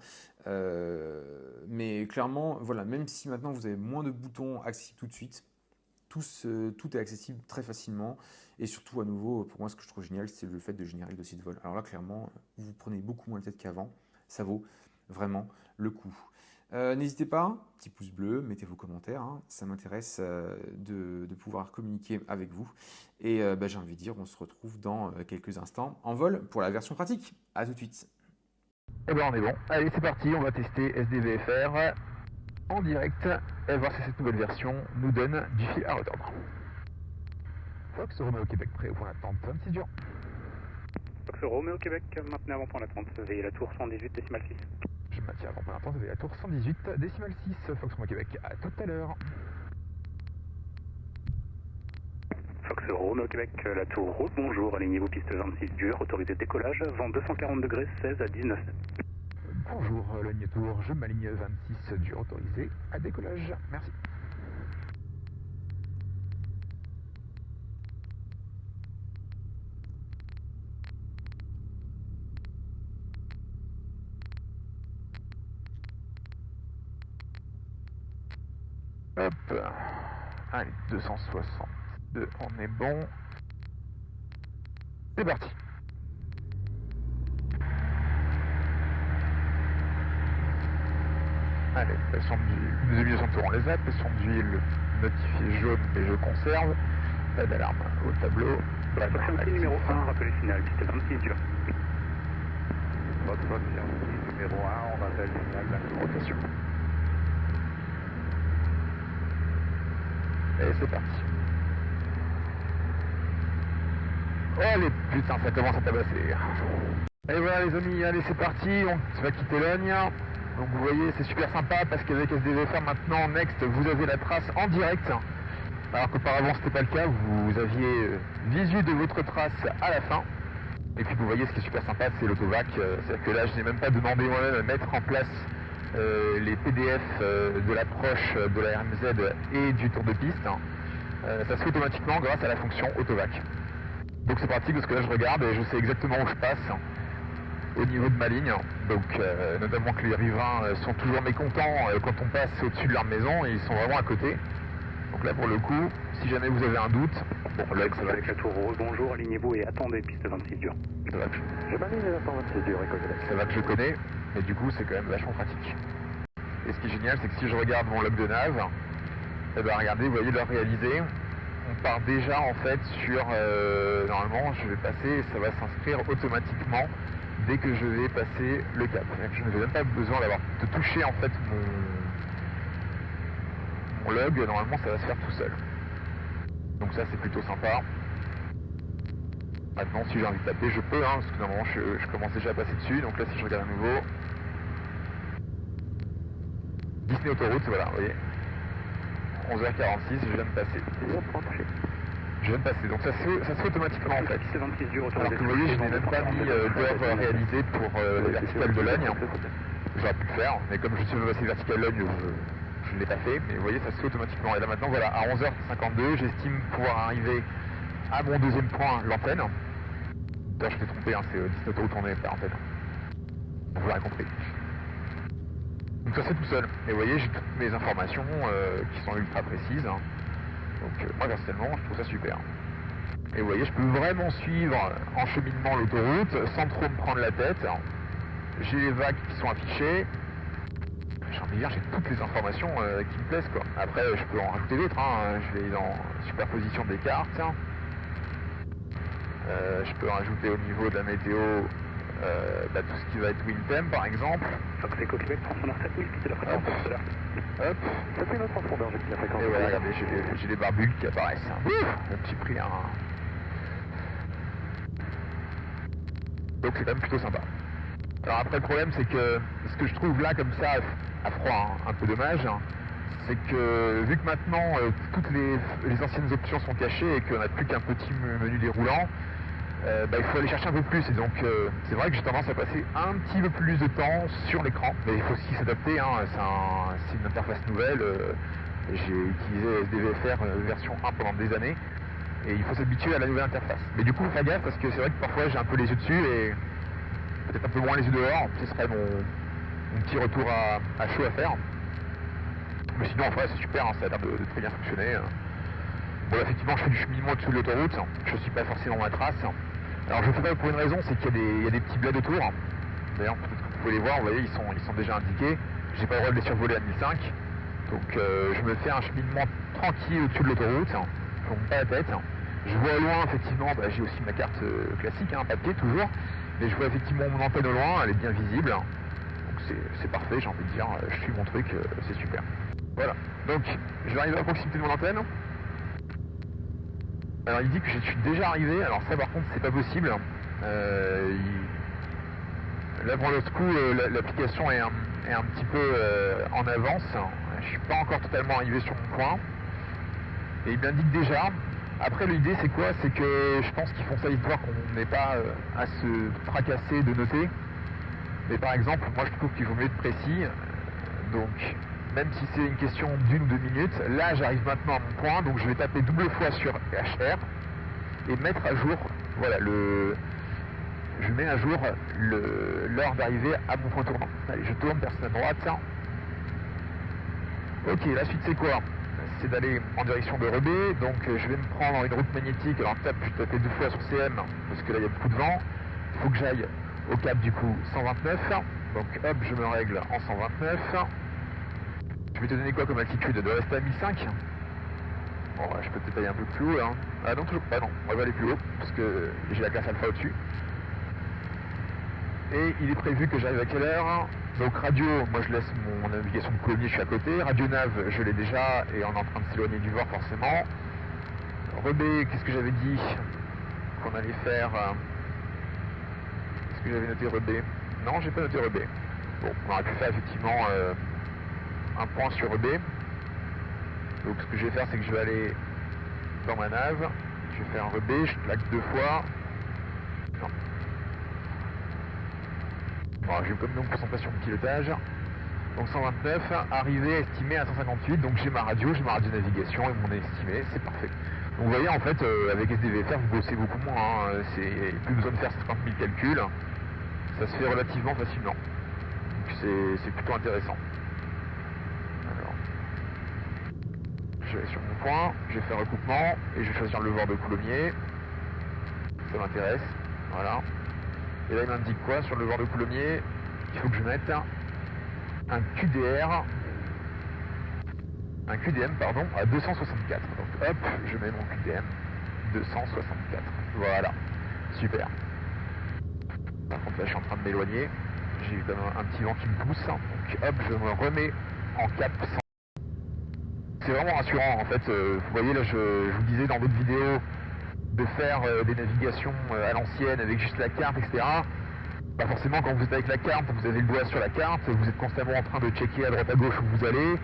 Mais clairement, voilà, même si maintenant vous avez moins de boutons accessibles tout de suite, tout est accessible très facilement. Et surtout, à nouveau, pour moi, ce que je trouve génial, c'est le fait de générer le dossier de vol. Alors là, clairement, vous prenez beaucoup moins de tête qu'avant. Ça vaut vraiment le coup. N'hésitez pas, petit pouce bleu, mettez vos commentaires. Ça m'intéresse de pouvoir communiquer avec vous. Et j'ai envie de dire, on se retrouve dans quelques instants en vol pour la version pratique. A tout de suite. Eh ben on est bon. Allez, c'est parti, on va tester SDVFR en direct et voir si cette nouvelle version nous donne du fil à retordre. Fox Romeo Québec prêt au point d'attente 26 dur. Fox Romeo Québec, maintenez avant point d'attente, veillez la tour 118 décimal 6. Je maintiens avant point d'attente, veillez la tour 118 décimal 6, Fox Romeo Québec, à tout à l'heure. Fox Romeo Québec, la tour route, bonjour, alignez-vous piste 26 dur, autorisé de décollage, vent 240 degrés, 16 à 19. Bonjour, ligne tour, je m'aligne 26 dur, autorisé à décollage, merci. Hop. Allez, 262, on est bon. C'est parti. Allez, pression d'huile, deuxième tour on les a, pression d'huile notifiée jaune et je conserve. Pas d'alarme au tableau. La Fox Yankee numéro 1, rappelez signal, piste 26 dur. Fox Yankee numéro 1, on rappelle le signal de rotation. Et c'est parti. Oh les putains, ça commence à tabasser. Et voilà les amis, allez c'est parti, on va quitter Logne. Donc vous voyez c'est super sympa parce qu'avec SDVFR maintenant, Next, vous avez la trace en direct. Alors qu'auparavant c'était pas le cas, vous aviez visu de votre trace à la fin. Et puis vous voyez ce qui est super sympa, c'est l'autovac. C'est-à-dire que là je n'ai même pas demandé moi-même à mettre en place les PDF de l'approche de la RMZ et du tour de piste. Ça se fait automatiquement grâce à la fonction autovac. Donc c'est pratique parce que là je regarde et je sais exactement où je passe au niveau de ma ligne. Donc notamment que les riverains sont toujours mécontents quand on passe au-dessus de leur maison et ils sont vraiment à côté. Donc là pour le coup, si jamais vous avez un doute, bon là ça va. Avec la tour rose, bonjour, alignez-vous et attendez, piste 26 dur. Ça va que Je m'aligne à la 26 dur, ça va que je connais, mais du coup c'est quand même vachement pratique. Et ce qui est génial, c'est que si je regarde mon log de nav, et ben regardez, vous voyez l'heure réalisée, on part déjà en fait sur, normalement je vais passer, ça va s'inscrire automatiquement dès que je vais passer le cap. Je n'ai même pas besoin de toucher en fait mon log, normalement ça va se faire tout seul. Donc ça c'est plutôt sympa. Maintenant si j'ai envie de taper je peux, parce que normalement je commence déjà à passer dessus, donc là si je regarde à nouveau, Disney Autoroute, voilà, vous voyez, 11h46, je viens de passer. Je viens de passer, donc ça se fait automatiquement en fait. Piste 26 dur, Alors que vous voyez, je n'ai même pas mis d'heure réalisée pour la verticale de Logne. J'aurais pu le faire, mais comme je suis passé verticale Logne, je ne l'ai pas fait. Mais vous voyez, ça se fait automatiquement. Et là maintenant, voilà, à 11h52, j'estime pouvoir arriver à mon deuxième point, l'antenne. D'ailleurs, je m'ai trompé, c'est Disney Autoroute, on est pas antenne. Vous l'aurez compris. Donc ça se fait tout seul. Et vous voyez, j'ai toutes mes informations qui sont ultra précises. Donc moi personnellement, je trouve ça super. Et vous voyez, je peux vraiment suivre en cheminement l'autoroute sans trop me prendre la tête. J'ai les vagues qui sont affichées. J'ai envie de dire, j'ai toutes les informations qui me plaisent quoi. Après, je peux en rajouter d'autres. Je vais dans superposition des cartes. Je peux rajouter au niveau de la météo tout ce qui va être Wintem par exemple. Fox Echo Québec, transpondeur 7000, quittez la fréquence tout à l'heure. Hop. Ça fait notre transpondeur, j'ai pris la fréquence. Et voilà, regardez, j'ai les barbules qui apparaissent. Le petit prix. Donc c'est quand même plutôt sympa. Alors après le problème c'est que ce que je trouve là comme ça à froid, un peu dommage, c'est que vu que maintenant toutes les anciennes options sont cachées et qu'on n'a plus qu'un petit menu déroulant, il faut aller chercher un peu plus et donc c'est vrai que j'ai tendance à passer un petit peu plus de temps sur l'écran, mais il faut aussi s'adapter, c'est une interface nouvelle, j'ai utilisé SDVFR version 1 pendant des années et il faut s'habituer à la nouvelle interface. Mais du coup faut faire gaffe parce que c'est vrai que parfois j'ai un peu les yeux dessus et peut-être un peu moins les yeux dehors, ce serait mon petit retour à chaud à faire. Mais sinon en vrai c'est super, ça a l'air de très bien fonctionner. Bon effectivement je fais du cheminement au-dessus de l'autoroute, je suis pas forcément à trace. Alors je le fais pas pour une raison, c'est qu'il y a des petits bleds autour. D'ailleurs peut-être que vous pouvez les voir, vous voyez ils sont déjà indiqués. J'ai pas le droit de les survoler à 1005. Donc je me fais un cheminement tranquille au-dessus de l'autoroute, je ne monte pas la tête. Je vois au loin effectivement, j'ai aussi ma carte classique, papier toujours. Mais je vois effectivement mon antenne au loin, elle est bien visible. Donc c'est parfait, j'ai envie de dire, je suis mon truc, c'est super. Voilà, donc je vais arriver à proximité de mon antenne. Alors il dit que je suis déjà arrivé, alors ça par contre c'est pas possible. Là pour l'autre coup l'application est un petit peu en avance. Je suis pas encore totalement arrivé sur mon point. Et il m'indique déjà. Après l'idée c'est quoi? C'est que je pense qu'ils font ça histoire qu'on n'ait pas à se tracasser de noter. Mais par exemple, moi je trouve qu'il vaut mieux être précis. Donc même si c'est une question d'1 ou 2 minutes, là j'arrive maintenant à mon point, donc je vais taper double fois sur HR et mettre à jour, voilà, je mets à jour l'heure d'arrivée à mon point tournant. Allez, je tourne, personne à droite. Ok, la suite c'est quoi? c'est d'aller en direction de Rebé. Donc je vais me prendre une route magnétique. Alors je vais taper 2 fois sur CM parce que là il y a beaucoup de vent. Il faut que j'aille au cap du coup 129. Donc hop, je me règle en 129. Je vais te donner quoi comme altitude? De rester à 1005. Bon, je peux peut-être aller un peu plus haut, hein. Ah non, toujours pas, non. On va aller plus haut, parce que j'ai la classe alpha au-dessus. Et il est prévu que j'arrive à quelle heure? Donc radio, moi je laisse mon navigation de coulommier, je suis à côté. Radio nav, je l'ai déjà, et on est en train de s'éloigner du VOR forcément. Rebé, qu'est-ce que j'avais dit qu'on allait faire? Est-ce que j'avais noté Rebé? Non, j'ai pas noté Rebé. Bon, on aurait pu faire effectivement un point sur Rebé. Donc ce que je vais faire, c'est que je vais aller dans ma nave, je vais faire un rebé, je claque 2 fois. Non. Bon, j'ai comme donc concentration de pilotage. Donc 129, arrivé estimé à 158, donc j'ai ma radio navigation et mon estimé, c'est parfait. Donc vous voyez en fait avec SDVFR vous bossez beaucoup moins, hein. C'est plus besoin de faire 50 000 calculs, ça se fait relativement facilement. Donc c'est plutôt intéressant. Je vais sur mon point, je vais faire recoupement et je vais choisir le VOR de Coulommiers. Ça m'intéresse, voilà. Et là il m'indique quoi sur le VOR de Coulommiers? Il faut que je mette un QDM pardon, à 264. Donc hop, je mets mon QDM 264. Voilà, super. Par contre là je suis en train de m'éloigner. J'ai eu un petit vent qui me pousse. Donc hop, je me remets en cap 100. C'est vraiment rassurant en fait, vous voyez là je vous disais dans votre vidéo de faire des navigations à l'ancienne avec juste la carte, etc. Pas forcément quand vous êtes avec la carte, vous avez le doigt sur la carte, vous êtes constamment en train de checker à droite à gauche où vous allez.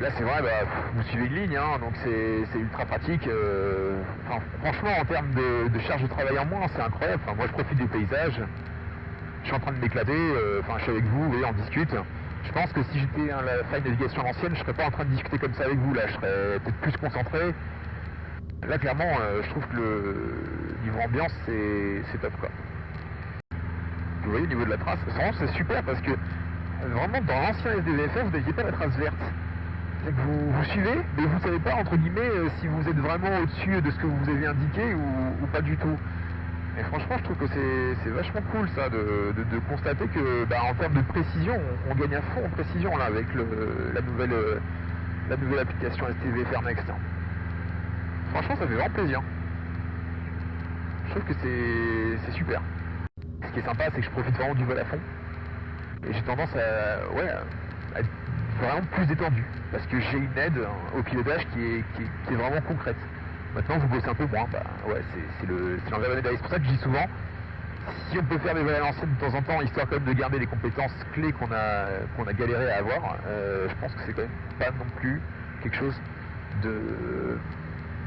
Là c'est vrai, vous suivez une ligne, hein, donc c'est ultra pratique. Enfin, franchement en termes de charge de travail en moins, c'est incroyable. Enfin, moi je profite du paysage, je suis en train de m'éclater, enfin je suis avec vous, voyez, on discute. Je pense que si j'étais à la faille navigation à l'ancienne, je serais pas en train de discuter comme ça avec vous, là, je serais peut-être plus concentré. Là, clairement, je trouve que le niveau ambiance, c'est top, quoi. Vous voyez, au niveau de la trace, vraiment, c'est super, parce que, vraiment, dans l'ancien SDVFR, vous n'aviez pas la trace verte. C'est que vous suivez, mais vous savez pas, entre guillemets, si vous êtes vraiment au-dessus de ce que vous avez indiqué ou pas du tout. Et franchement, je trouve que c'est vachement cool ça de constater que en termes de précision, on gagne à fond en précision là avec la nouvelle application SDVFR Next. Franchement, ça fait vraiment plaisir. Je trouve que c'est super. Ce qui est sympa, c'est que je profite vraiment du vol à fond. Et j'ai tendance à être vraiment plus détendu. Parce que j'ai une aide au pilotage qui est vraiment concrète. Maintenant, vous bossez un peu moins, c'est l'envers médaille. C'est pour ça que je dis souvent, si on peut faire des vols à l'ancienne de temps en temps, histoire quand même de garder les compétences clés qu'on a galéré à avoir, je pense que c'est quand même pas non plus quelque chose de...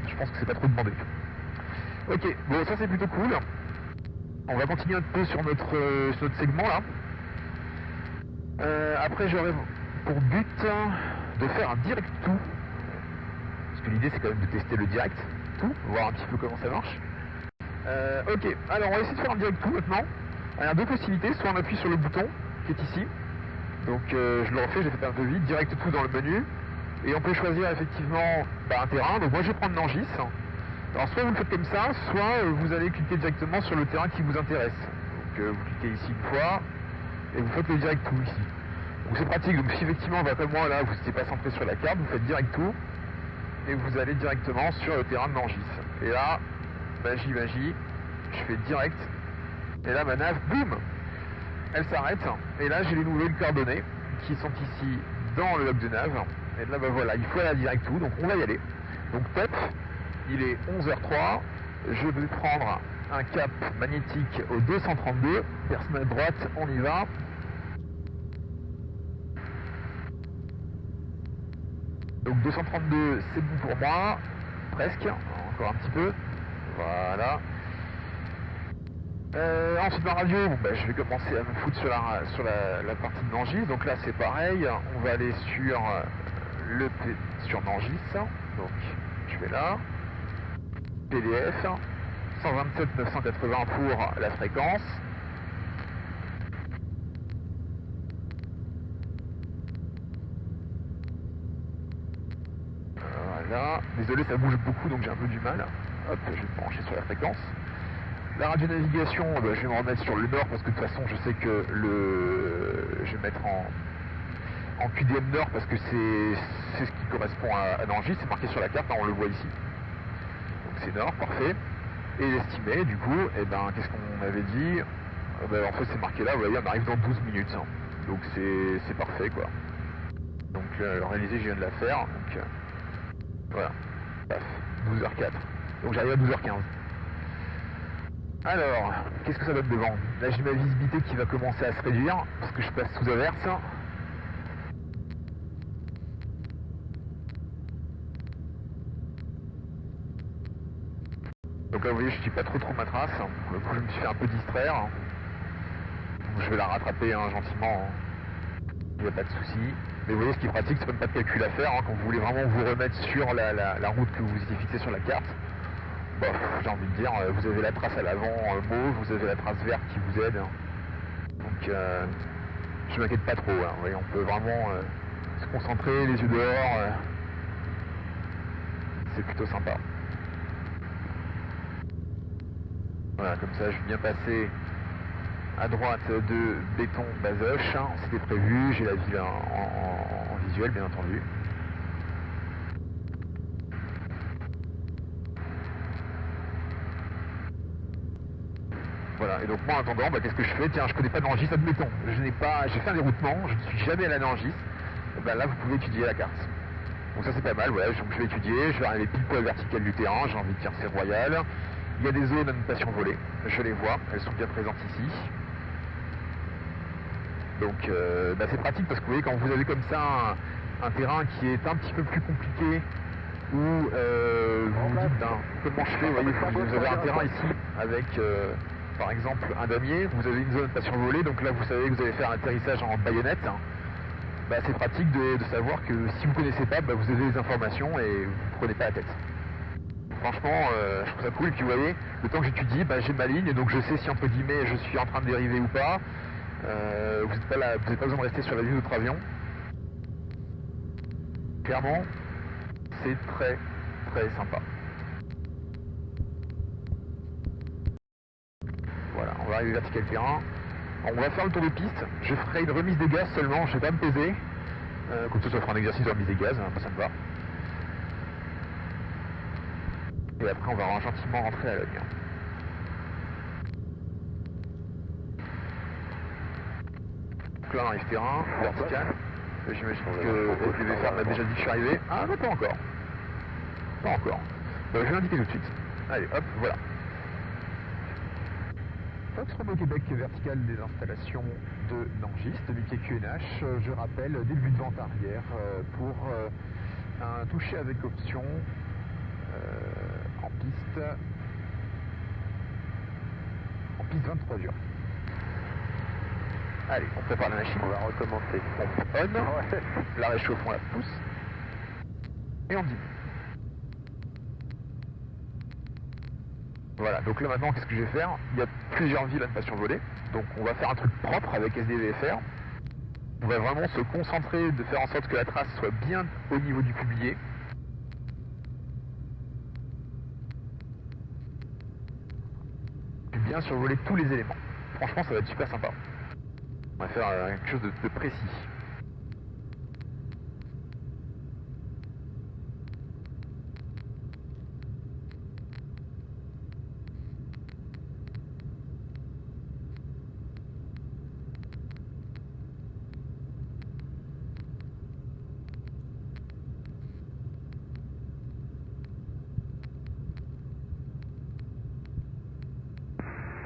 Je pense que c'est pas trop demandé. Ok, bon, ça c'est plutôt cool. On va continuer un peu sur notre segment là. Après, j'aurais pour but de faire un direct tout. Parce que l'idée c'est quand même de tester le direct tout, voir un petit peu comment ça marche. Ok, alors on va essayer de faire un direct tout maintenant. Il y a 2 possibilités, soit on appuie sur le bouton qui est ici. Donc je le refais, j'ai fait un devis, direct tout dans le menu. Et on peut choisir effectivement un terrain. Donc moi je vais prendre Nangis. Alors soit vous le faites comme ça, soit vous allez cliquer directement sur le terrain qui vous intéresse. Donc vous cliquez ici une fois et vous faites le direct tout ici. Donc c'est pratique, donc si effectivement comme moi là vous n'étiez pas centré sur la carte, vous faites direct tout et vous allez directement sur le terrain de Nangis. Et là, magie, je fais direct et là ma nave, boum, elle s'arrête et là j'ai les nouvelles coordonnées qui sont ici dans le log de nav. Et là voilà, il faut aller à direct tout, donc on va y aller. Donc top, il est 11h03, je vais prendre un cap magnétique au 232, personne à droite, on y va. Donc 232 c'est bon pour moi, presque, encore un petit peu, voilà. Ensuite ma radio, je vais commencer à me foutre sur la partie de Nangis, donc là c'est pareil, on va aller sur Nangis, donc je vais là, PDF, 127 980 pour la fréquence. Voilà. Désolé, ça bouge beaucoup donc j'ai un peu du mal. Hop, je vais me brancher sur la fréquence. La radio-navigation, je vais me remettre sur le nord parce que de toute façon je sais que je vais mettre en QDM nord parce que c'est ce qui correspond à Nangy, c'est marqué sur la carte, hein, on le voit ici. Donc c'est nord, parfait. Et l'estimé, du coup, qu'est-ce qu'on avait dit? En fait c'est marqué là, vous voyez, on arrive dans 12 minutes. Hein. Donc c'est parfait quoi. Donc réalisé, je viens de la faire. Donc voilà. Paf, 12h04. Donc j'arrive à 12h15. Alors, qu'est-ce que ça donne devant? Là j'ai ma visibilité qui va commencer à se réduire parce que je passe sous averse. Donc là vous voyez je suis pas trop ma trace. Pour le coup je me suis fait un peu distraire. Donc, je vais la rattraper hein, gentiment. Il n'y a pas de souci. Mais vous voyez ce qui est pratique, c'est même pas de calcul à faire. Hein, quand vous voulez vraiment vous remettre sur la route que vous étiez fixée sur la carte. Bon, j'ai envie de dire, vous avez la trace à l'avant mauve, vous avez la trace verte qui vous aide. Donc je m'inquiète pas trop. Hein, vous voyez, on peut vraiment se concentrer, les yeux dehors. C'est plutôt sympa. Voilà, comme ça je viens passer à droite de béton basoche, hein, c'était prévu, j'ai la ville en visuel bien entendu. Voilà, et donc moi en attendant, qu'est-ce que je fais? Tiens, je connais pas Nangis, admettons, j'ai fait un déroutement, je ne suis jamais allé à Nangis, là vous pouvez étudier la carte. Donc ça c'est pas mal, voilà, donc je vais étudier, je vais arriver pile poil vertical du terrain, j'ai envie de dire c'est royal. Il y a des zones à ne pas survoler, je les vois, elles sont bien présentes ici. Donc c'est pratique parce que vous voyez quand vous avez comme ça un terrain qui est un petit peu plus compliqué où vous vous dites comment je fais, vous voyez vous avez un terrain ici avec par exemple un damier, vous avez une zone pas survolée, donc là vous savez que vous allez faire un atterrissage en baïonnette. C'est pratique de savoir que si vous ne connaissez pas, vous avez les informations et vous ne prenez pas la tête. Franchement, je trouve ça cool, et puis vous voyez, le temps que j'étudie, j'ai ma ligne, donc je sais si entre guillemets je suis en train de dériver ou pas. Vous n'avez pas besoin de rester sur la vue de votre avion. Clairement, c'est très sympa. Voilà, on va arriver vertical terrain. On va faire le tour de piste. Je ferai une remise des gaz seulement, je ne vais pas me peser. Comme ça fera un exercice de remise des gaz, ça me va. Et après on va gentiment rentrer à l'œil. Donc là on arrive terrain, vertical. J'imagine que les VFR m'a déjà dit que je suis arrivé. Ah non, pas encore. Pas encore. Je vais l'indiquer tout de suite. Allez, hop, voilà. Fox Romeo Québec vertical des installations de Nangis, demi-pied QNH. Je rappelle, début de vente arrière pour un toucher avec option en piste 23 dur. Allez, on prépare la machine. On va recommencer. On on, la réchauffe, on la pousse et on diminue. Voilà, donc là maintenant qu'est-ce que je vais faire? Il y a plusieurs villes à ne pas survoler, donc on va faire un truc propre avec SDVFR. On va vraiment se concentrer de faire en sorte que la trace soit bien au niveau du cublier. Puis bien survoler tous les éléments. Franchement ça va être super sympa. On va faire quelque chose de précis.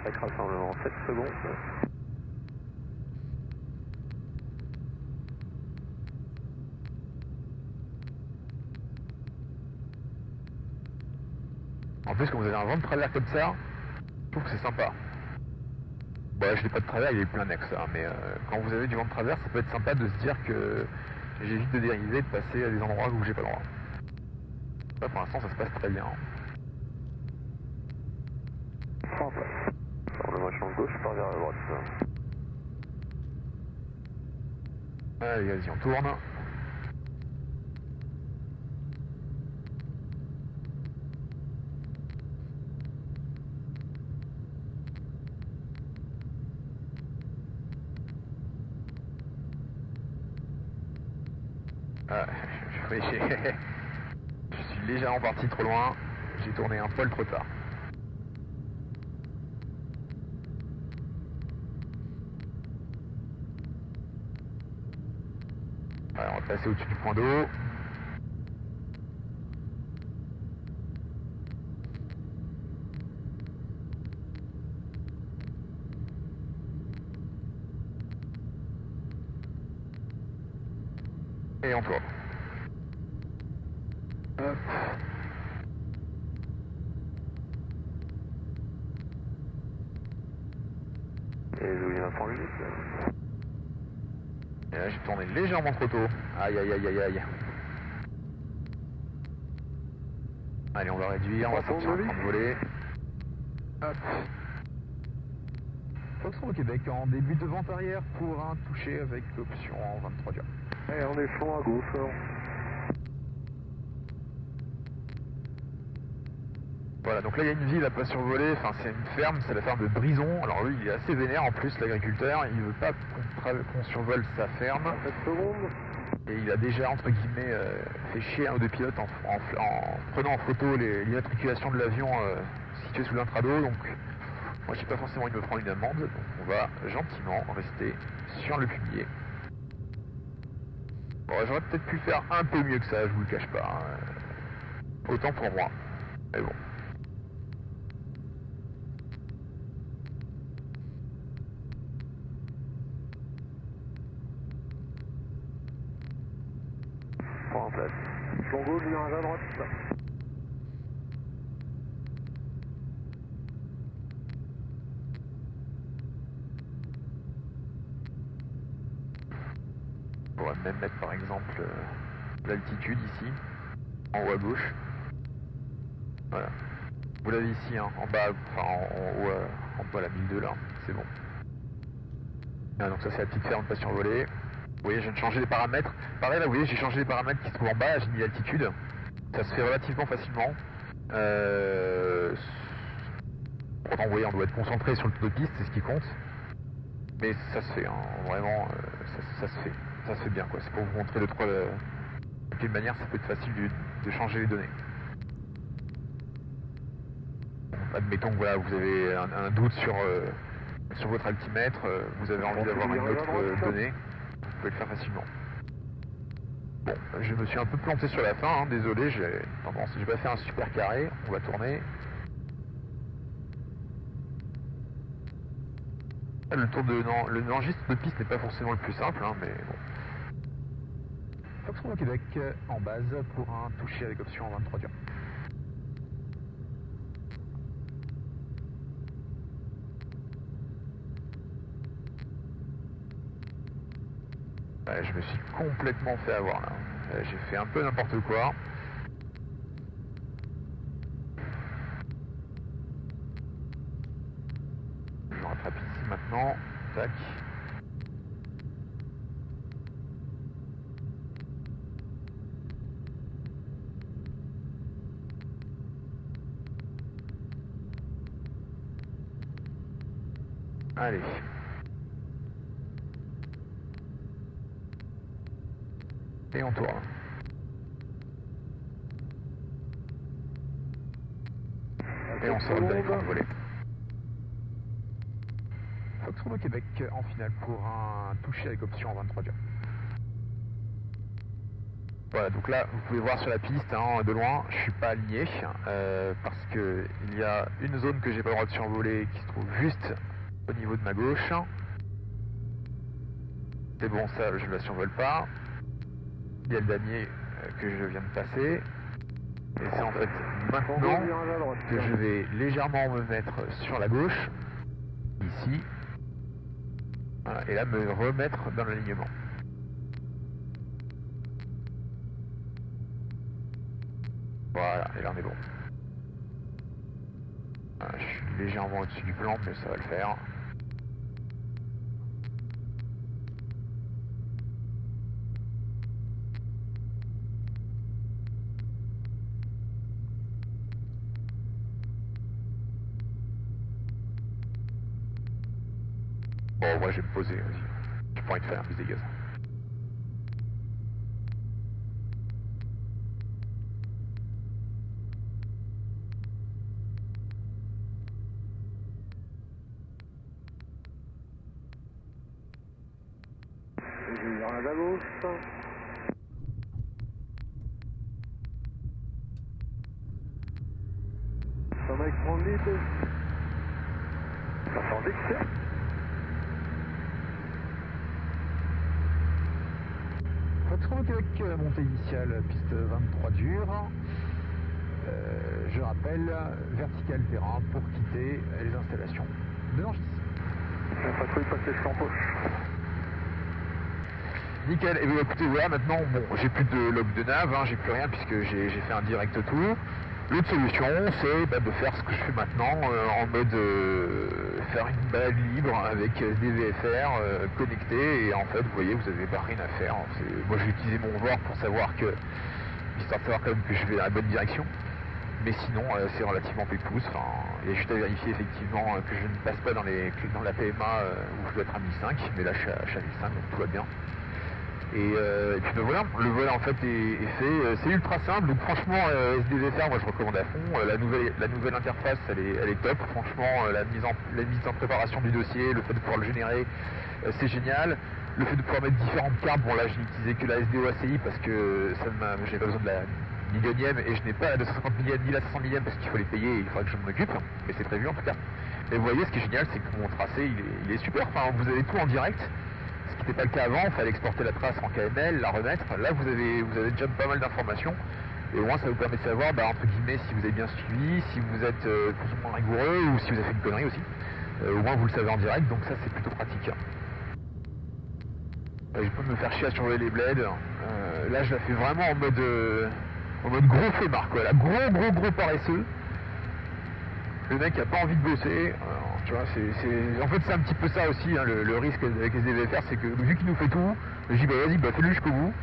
Avec rassemblement 7 secondes. En plus, quand vous avez un vent de travers comme ça, je trouve que c'est sympa. Bon, là, je n'ai pas de travers, il est plein axe, hein, mais quand vous avez du vent de travers, ça peut être sympa de se dire que j'évite de dériver, de passer à des endroits où j'ai pas le droit. Là, pour l'instant, ça se passe très bien. On le machin gauche, je pars vers la droite. Allez, vas-y, on tourne. Oui, je suis légèrement parti trop loin. J'ai tourné un poil trop tard. Voilà, on va passer au-dessus du point d'eau. Et on tourne. Hop. Et je vous ma conduite. Et là j'ai tourné légèrement trop tôt. Aïe aïe aïe aïe aïe. Allez, on va réduire, on va sortir un train de voler. Hop. Foxtrot au Québec en début de vente arrière pour un toucher avec option en 23 diamants. Et on est fond à gauche. Voilà, donc là il y a une ville à pas survoler, enfin c'est une ferme, c'est la ferme de Brison. Alors lui il est assez vénère en plus, l'agriculteur, il veut pas qu'on survole sa ferme. 7 secondes. Et il a déjà entre guillemets fait chier un ou deux pilotes en prenant en photo l'immatriculation de l'avion situé sous l'intrado. Donc moi j'ai pas forcément envie de me prendre une amende, donc on va gentiment rester sur le publier. Bon, j'aurais peut-être pu faire un peu mieux que ça, je vous le cache pas. Hein. Autant pour moi. Mais bon. Point en place. Flanc gauche, virage à droite. On pourrait même mettre par exemple l'altitude ici, en haut à gauche. Voilà. Vous l'avez ici, hein, en bas, enfin en haut, en bas à la 1002 là, c'est bon. Ah, donc ça c'est la petite ferme pas survolée. Vous voyez, je viens de changer les paramètres. Pareil là, vous voyez, j'ai changé les paramètres qui se trouvent en bas, j'ai mis l'altitude. Ça se fait relativement facilement. Pourtant, vous voyez, on doit être concentré sur le taux de piste, c'est ce qui compte. Mais ça se fait, hein, vraiment, ça se fait. Ça se fait bien, quoi. C'est pour vous montrer de quelle manière ça peut être facile de changer les données. Admettons que voilà, vous avez un doute sur votre altimètre, vous avez envie d'avoir une autre donnée, vous pouvez le faire facilement. Bon, je me suis un peu planté sur la fin, hein, désolé, j'ai pas fait un super carré, on va tourner. L'enregistre de piste n'est pas forcément le plus simple, hein, mais bon. Foxtrot au Québec en base pour un toucher avec option en 23 diamants. Je me suis complètement fait avoir là. J'ai fait un peu n'importe quoi. Je me rattrape ici maintenant. Tac. Allez. Et on tourne. Et on sort le dernier train de voler. Foxtrot au Québec en finale pour un toucher avec option en 23 diamants. Voilà, donc là, vous pouvez voir sur la piste, hein, de loin, je suis pas aligné, parce que il y a une zone que j'ai pas le droit de survoler qui se trouve juste au niveau de ma gauche. C'est bon, ça, je la survole pas. Il y a le damier que je viens de passer. Et c'est en fait maintenant que je vais légèrement me mettre sur la gauche, ici, voilà, et là me remettre dans l'alignement. Voilà, et là on est bon. Voilà, je suis légèrement au-dessus du plan, mais ça va le faire. Bon, moi je vais me poser aussi. J'ai pas envie de faire un bus des gaz. Virage à gauche. Sommeil transit. 70. Foxtrot Québec, montée initiale, piste 23 dure. Je rappelle, vertical terrain pour quitter les installations de Nangis. La patrouille passe les champs poche. Nickel, et bien écoutez, voilà, maintenant, bon, j'ai plus de log de nav, hein, j'ai plus rien puisque j'ai fait un direct tour. L'autre solution, c'est de faire ce que je fais maintenant, en mode faire une balade libre avec des VFR connectés, et en fait, vous voyez, vous n'avez pas rien à faire. Moi, j'ai utilisé mon VOR pour savoir que, histoire de savoir quand même que je vais dans la bonne direction. Mais sinon, c'est relativement pépouze. Enfin, il y a juste à vérifier effectivement que je ne passe pas dans la PMA où je dois être à 1005, mais là je suis à 1005, donc tout va bien. Et puis ben voilà, le vol en fait est fait. C'est ultra simple, donc franchement, SDVFR, moi je recommande à fond. La nouvelle interface, elle est top. Franchement, la mise en préparation du dossier, le fait de pouvoir le générer, c'est génial. Le fait de pouvoir mettre différentes cartes, bon là je n'ai utilisé que la SDO ACI parce que j'ai pas besoin de la millionième et je n'ai pas la 250 millième ni la 500 millième parce qu'il faut les payer et il faudra que je m'en occupe, mais c'est prévu en tout cas. Et vous voyez, ce qui est génial, c'est que mon tracé il est super, enfin vous avez tout en direct, ce qui n'était pas le cas avant, il fallait exporter la trace en KML, la remettre. Là vous avez déjà pas mal d'informations et au moins ça vous permet de savoir entre guillemets si vous avez bien suivi, si vous êtes plus ou moins rigoureux ou si vous avez fait une connerie aussi. Au moins vous le savez en direct, donc ça c'est plutôt pratique. Je peux me faire chier à surveiller les bleds. Là je la fais vraiment en mode gros flemmard quoi, là, gros paresseux. Le mec a pas envie de bosser, tu vois, en fait c'est un petit peu ça aussi, hein, le risque avec les SDVFR, c'est que vu qu'il nous fait tout, je dis vas-y, fais-le jusqu'au bout.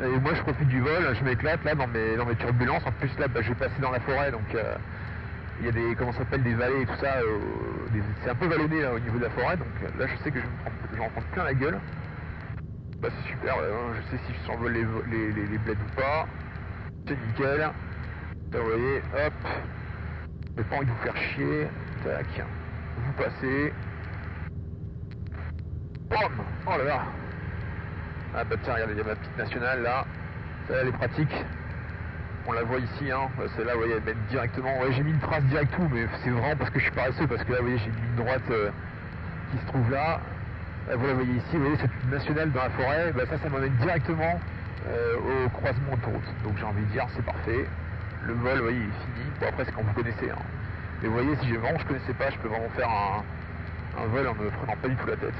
Et moi je profite du vol, je m'éclate là dans mes turbulences, en plus là je vais passer dans la forêt, donc il y a des, comment ça s'appelle, des vallées et tout ça, c'est un peu vallonné là, au niveau de la forêt, donc là je sais que je vais en prendre plein la gueule. Bah c'est super, je sais si je survole les bleds ou pas. C'est nickel. Là, vous voyez, hop. J'ai pas envie de vous faire chier. Tac. Vous passez. Bam. Oh là là. Ah bah tiens, regardez, il y a ma petite nationale là. Celle-là, elle est pratique. On la voit ici, hein. Celle-là, vous voyez, elle mène directement. Ouais, j'ai mis une trace direct tout, mais c'est vraiment parce que je suis paresseux. Parce que là, vous voyez, j'ai une ligne droite qui se trouve là. Vous la voyez ici, vous voyez cette nationale dans la forêt. Bah ça m'amène directement au croisement autoroute. Donc j'ai envie de dire c'est parfait. Le vol, vous voyez, il est fini. Bon après c'est quand vous connaissez. Hein. Mais vous voyez, si j'ai vraiment je connaissais pas, je peux vraiment faire un vol en me prenant pas du tout la tête.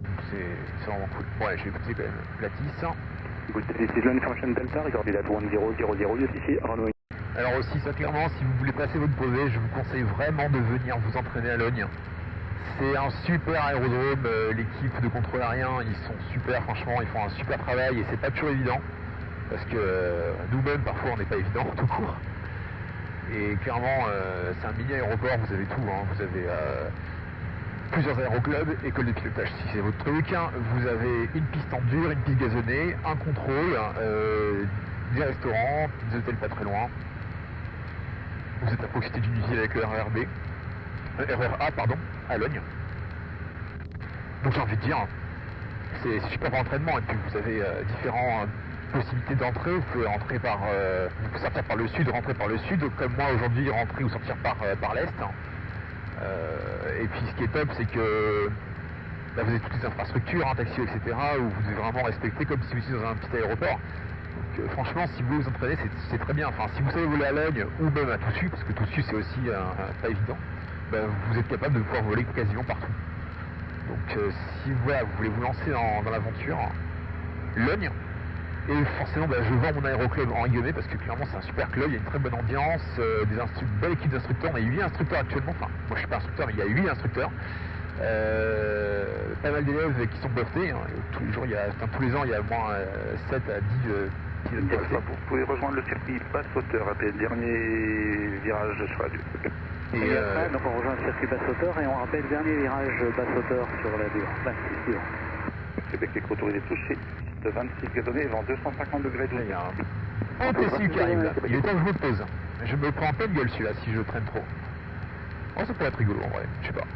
Donc c'est vraiment cool. Bon allez, je vais écouter quand même la 10. This is Lone Function Delta, regardez la 1000, ici, Renault. Alors aussi, ça clairement, si vous voulez passer votre brevet, je vous conseille vraiment de venir vous entraîner à Logne. C'est un super aérodrome, l'équipe de contrôle aérien, ils sont super, franchement, ils font un super travail et c'est pas toujours évident, parce que nous-mêmes, parfois, on n'est pas évident tout court. Et clairement, c'est un mini aéroport, vous avez tout, hein. Vous avez plusieurs aéroclubs, école de pilotage si c'est votre truc, hein. Vous avez une piste en dur, une piste gazonnée, un contrôle, des restaurants, des hôtels pas très loin. Vous êtes à proximité d'une usine avec le RERA, pardon, à Logne. Donc j'ai envie de dire, c'est super pour l'entraînement, et puis vous avez différentes possibilités d'entrée. Vous pouvez rentrer vous pouvez sortir par le sud, rentrer par le sud, comme moi aujourd'hui, rentrer ou sortir par l'est. Et puis ce qui est top, c'est que là, vous avez toutes les infrastructures, hein, taxi, etc., où vous devez vraiment respecter comme si vous étiez dans un petit aéroport. Donc franchement, si vous vous entraînez, c'est très bien. Enfin, si vous savez voler à Logne ou même à Toussus, parce que Toussus c'est aussi pas évident, vous êtes capable de pouvoir voler quasiment partout. Donc si vous voulez vous lancer dans l'aventure, Logne, et forcément je vends mon aéroclub en guillemets parce que clairement c'est un super club, il y a une très bonne ambiance, une belle équipe d'instructeurs, on a 8 instructeurs actuellement, enfin moi je suis pas instructeur mais il y a 8 instructeurs, pas mal d'élèves qui sont buffés, hein. Tous les jours, tous les ans il y a au moins 7 à 10 pilotes buffés. Vous pouvez rejoindre le circuit basse-hauteur après le dernier virage de cheval. Et après, donc on rejoint le circuit basse-hauteur et on rappelle le dernier virage basse-hauteur sur la dure. 26 dure. Québec est autorisé touché. De 26 gazonnés, vent 250 degrés de Il y a un TCU qui arrive là, il est temps que je me pose. Je me prends en pleine gueule celui-là si je traîne trop. Oh ça pourrait être rigolo en vrai, je sais pas.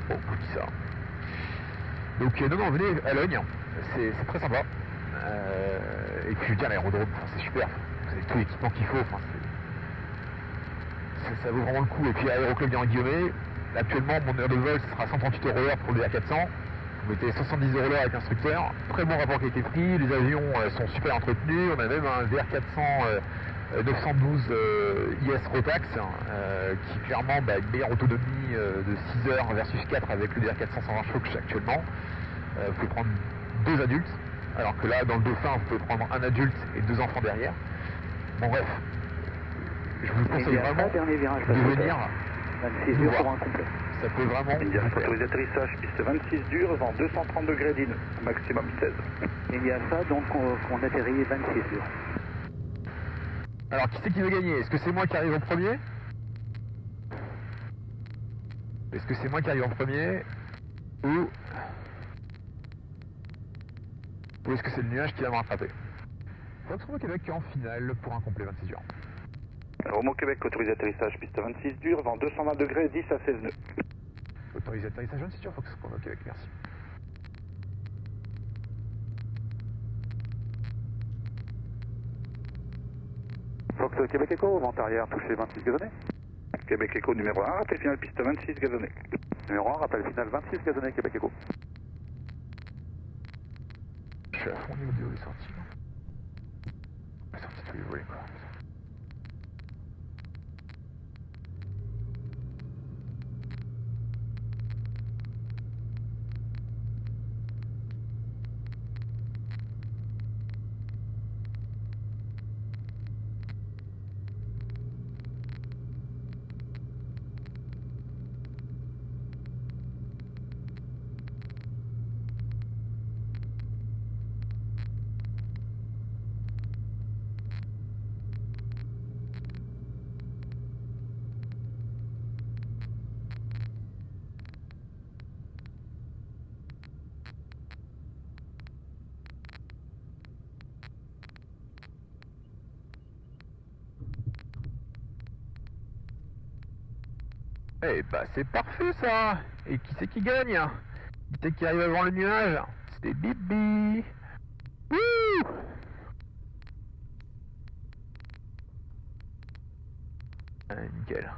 Bon, je dis ça. Donc non, venez à Logne, c'est très sympa. Et puis je veux dire, l'aérodrome, c'est super. Vous avez tout l'équipement qu'il faut. Ça vaut vraiment le coup. Et puis Aéroclub bien Guillaumet, actuellement mon heure de vol ce sera 138 € l'heure pour le DR400. Vous mettez 70 € l'heure avec l'instructeur. Très bon rapport qualité-prix. Les avions sont super entretenus. On a même un DR400 912 IS Rotax qui clairement a une meilleure autonomie de 6 heures versus 4 avec le DR400 120 chevaux que j'ai actuellement. Vous pouvez prendre 2 adultes, alors que là dans le Dauphin vous pouvez prendre un adulte et 2 enfants derrière. Bon bref, je vous conseille vraiment de venir 26 heures pour un complet. Ça peut vraiment India, vous plaire. autorisé atterrissage, piste 26 dur, vent 230 degrés d'in, maximum 16. Il y a ça, donc on atterrit 26 heures. Alors qui c'est qui veut gagner? Est-ce que c'est moi qui arrive en premier? Est-ce que c'est moi qui arrive en premier? Ou est-ce que c'est le nuage qui va me rattraper? Fox Romeo Québec en finale pour un complet 26 heures. Romeo Québec, autorisé atterrissage, piste 26 dur, vent 220 degrés, 10 à 16 nœuds. Autorisé atterrissage 26 heures, Fox Romeo Québec, merci. Fox Québec Echo, vent arrière, touché 26 gazonné. Québec Echo numéro 1, rappel final piste 26 gazonné. Numéro 1, rappel final 26 gazonné, Québec Echo. Je suis à fond au niveau des hauts et sorties. La sortie de tous les volets quoi. Eh bah c'est parfait ça. Et qui c'est qui gagne? Qui c'est qui arrive avant le nuage? C'est Bibi. Wouh! Nickel.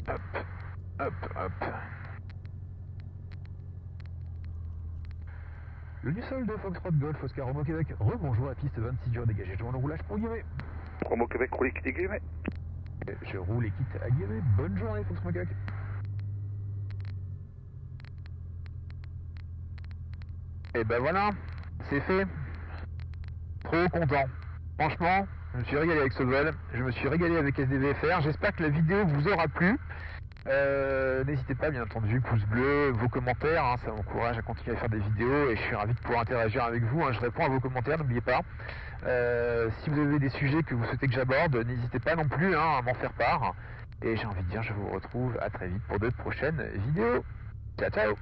Hop, hop, hop. Le Nussol de Foxtrot Golf Oscar Romeo Québec, rebonjour à piste 26 dur dégagé, je demande le roulage pour Guillemets. Romeo Québec, roulé quitte Guillemets. Je roule et quitte à Guillemets, bonne journée Fox Romeo Québec. Et ben voilà, c'est fait. Trop content. Franchement, je me suis régalé avec ce vol, je me suis régalé avec SDVFR, j'espère que la vidéo vous aura plu. N'hésitez pas bien entendu, pouce bleu, vos commentaires, hein, ça m'encourage à continuer à faire des vidéos et je suis ravi de pouvoir interagir avec vous, hein, je réponds à vos commentaires, n'oubliez pas. Si vous avez des sujets que vous souhaitez que j'aborde, n'hésitez pas non plus à m'en faire part. Et j'ai envie de dire, je vous retrouve à très vite pour de prochaines vidéos. Ciao ciao.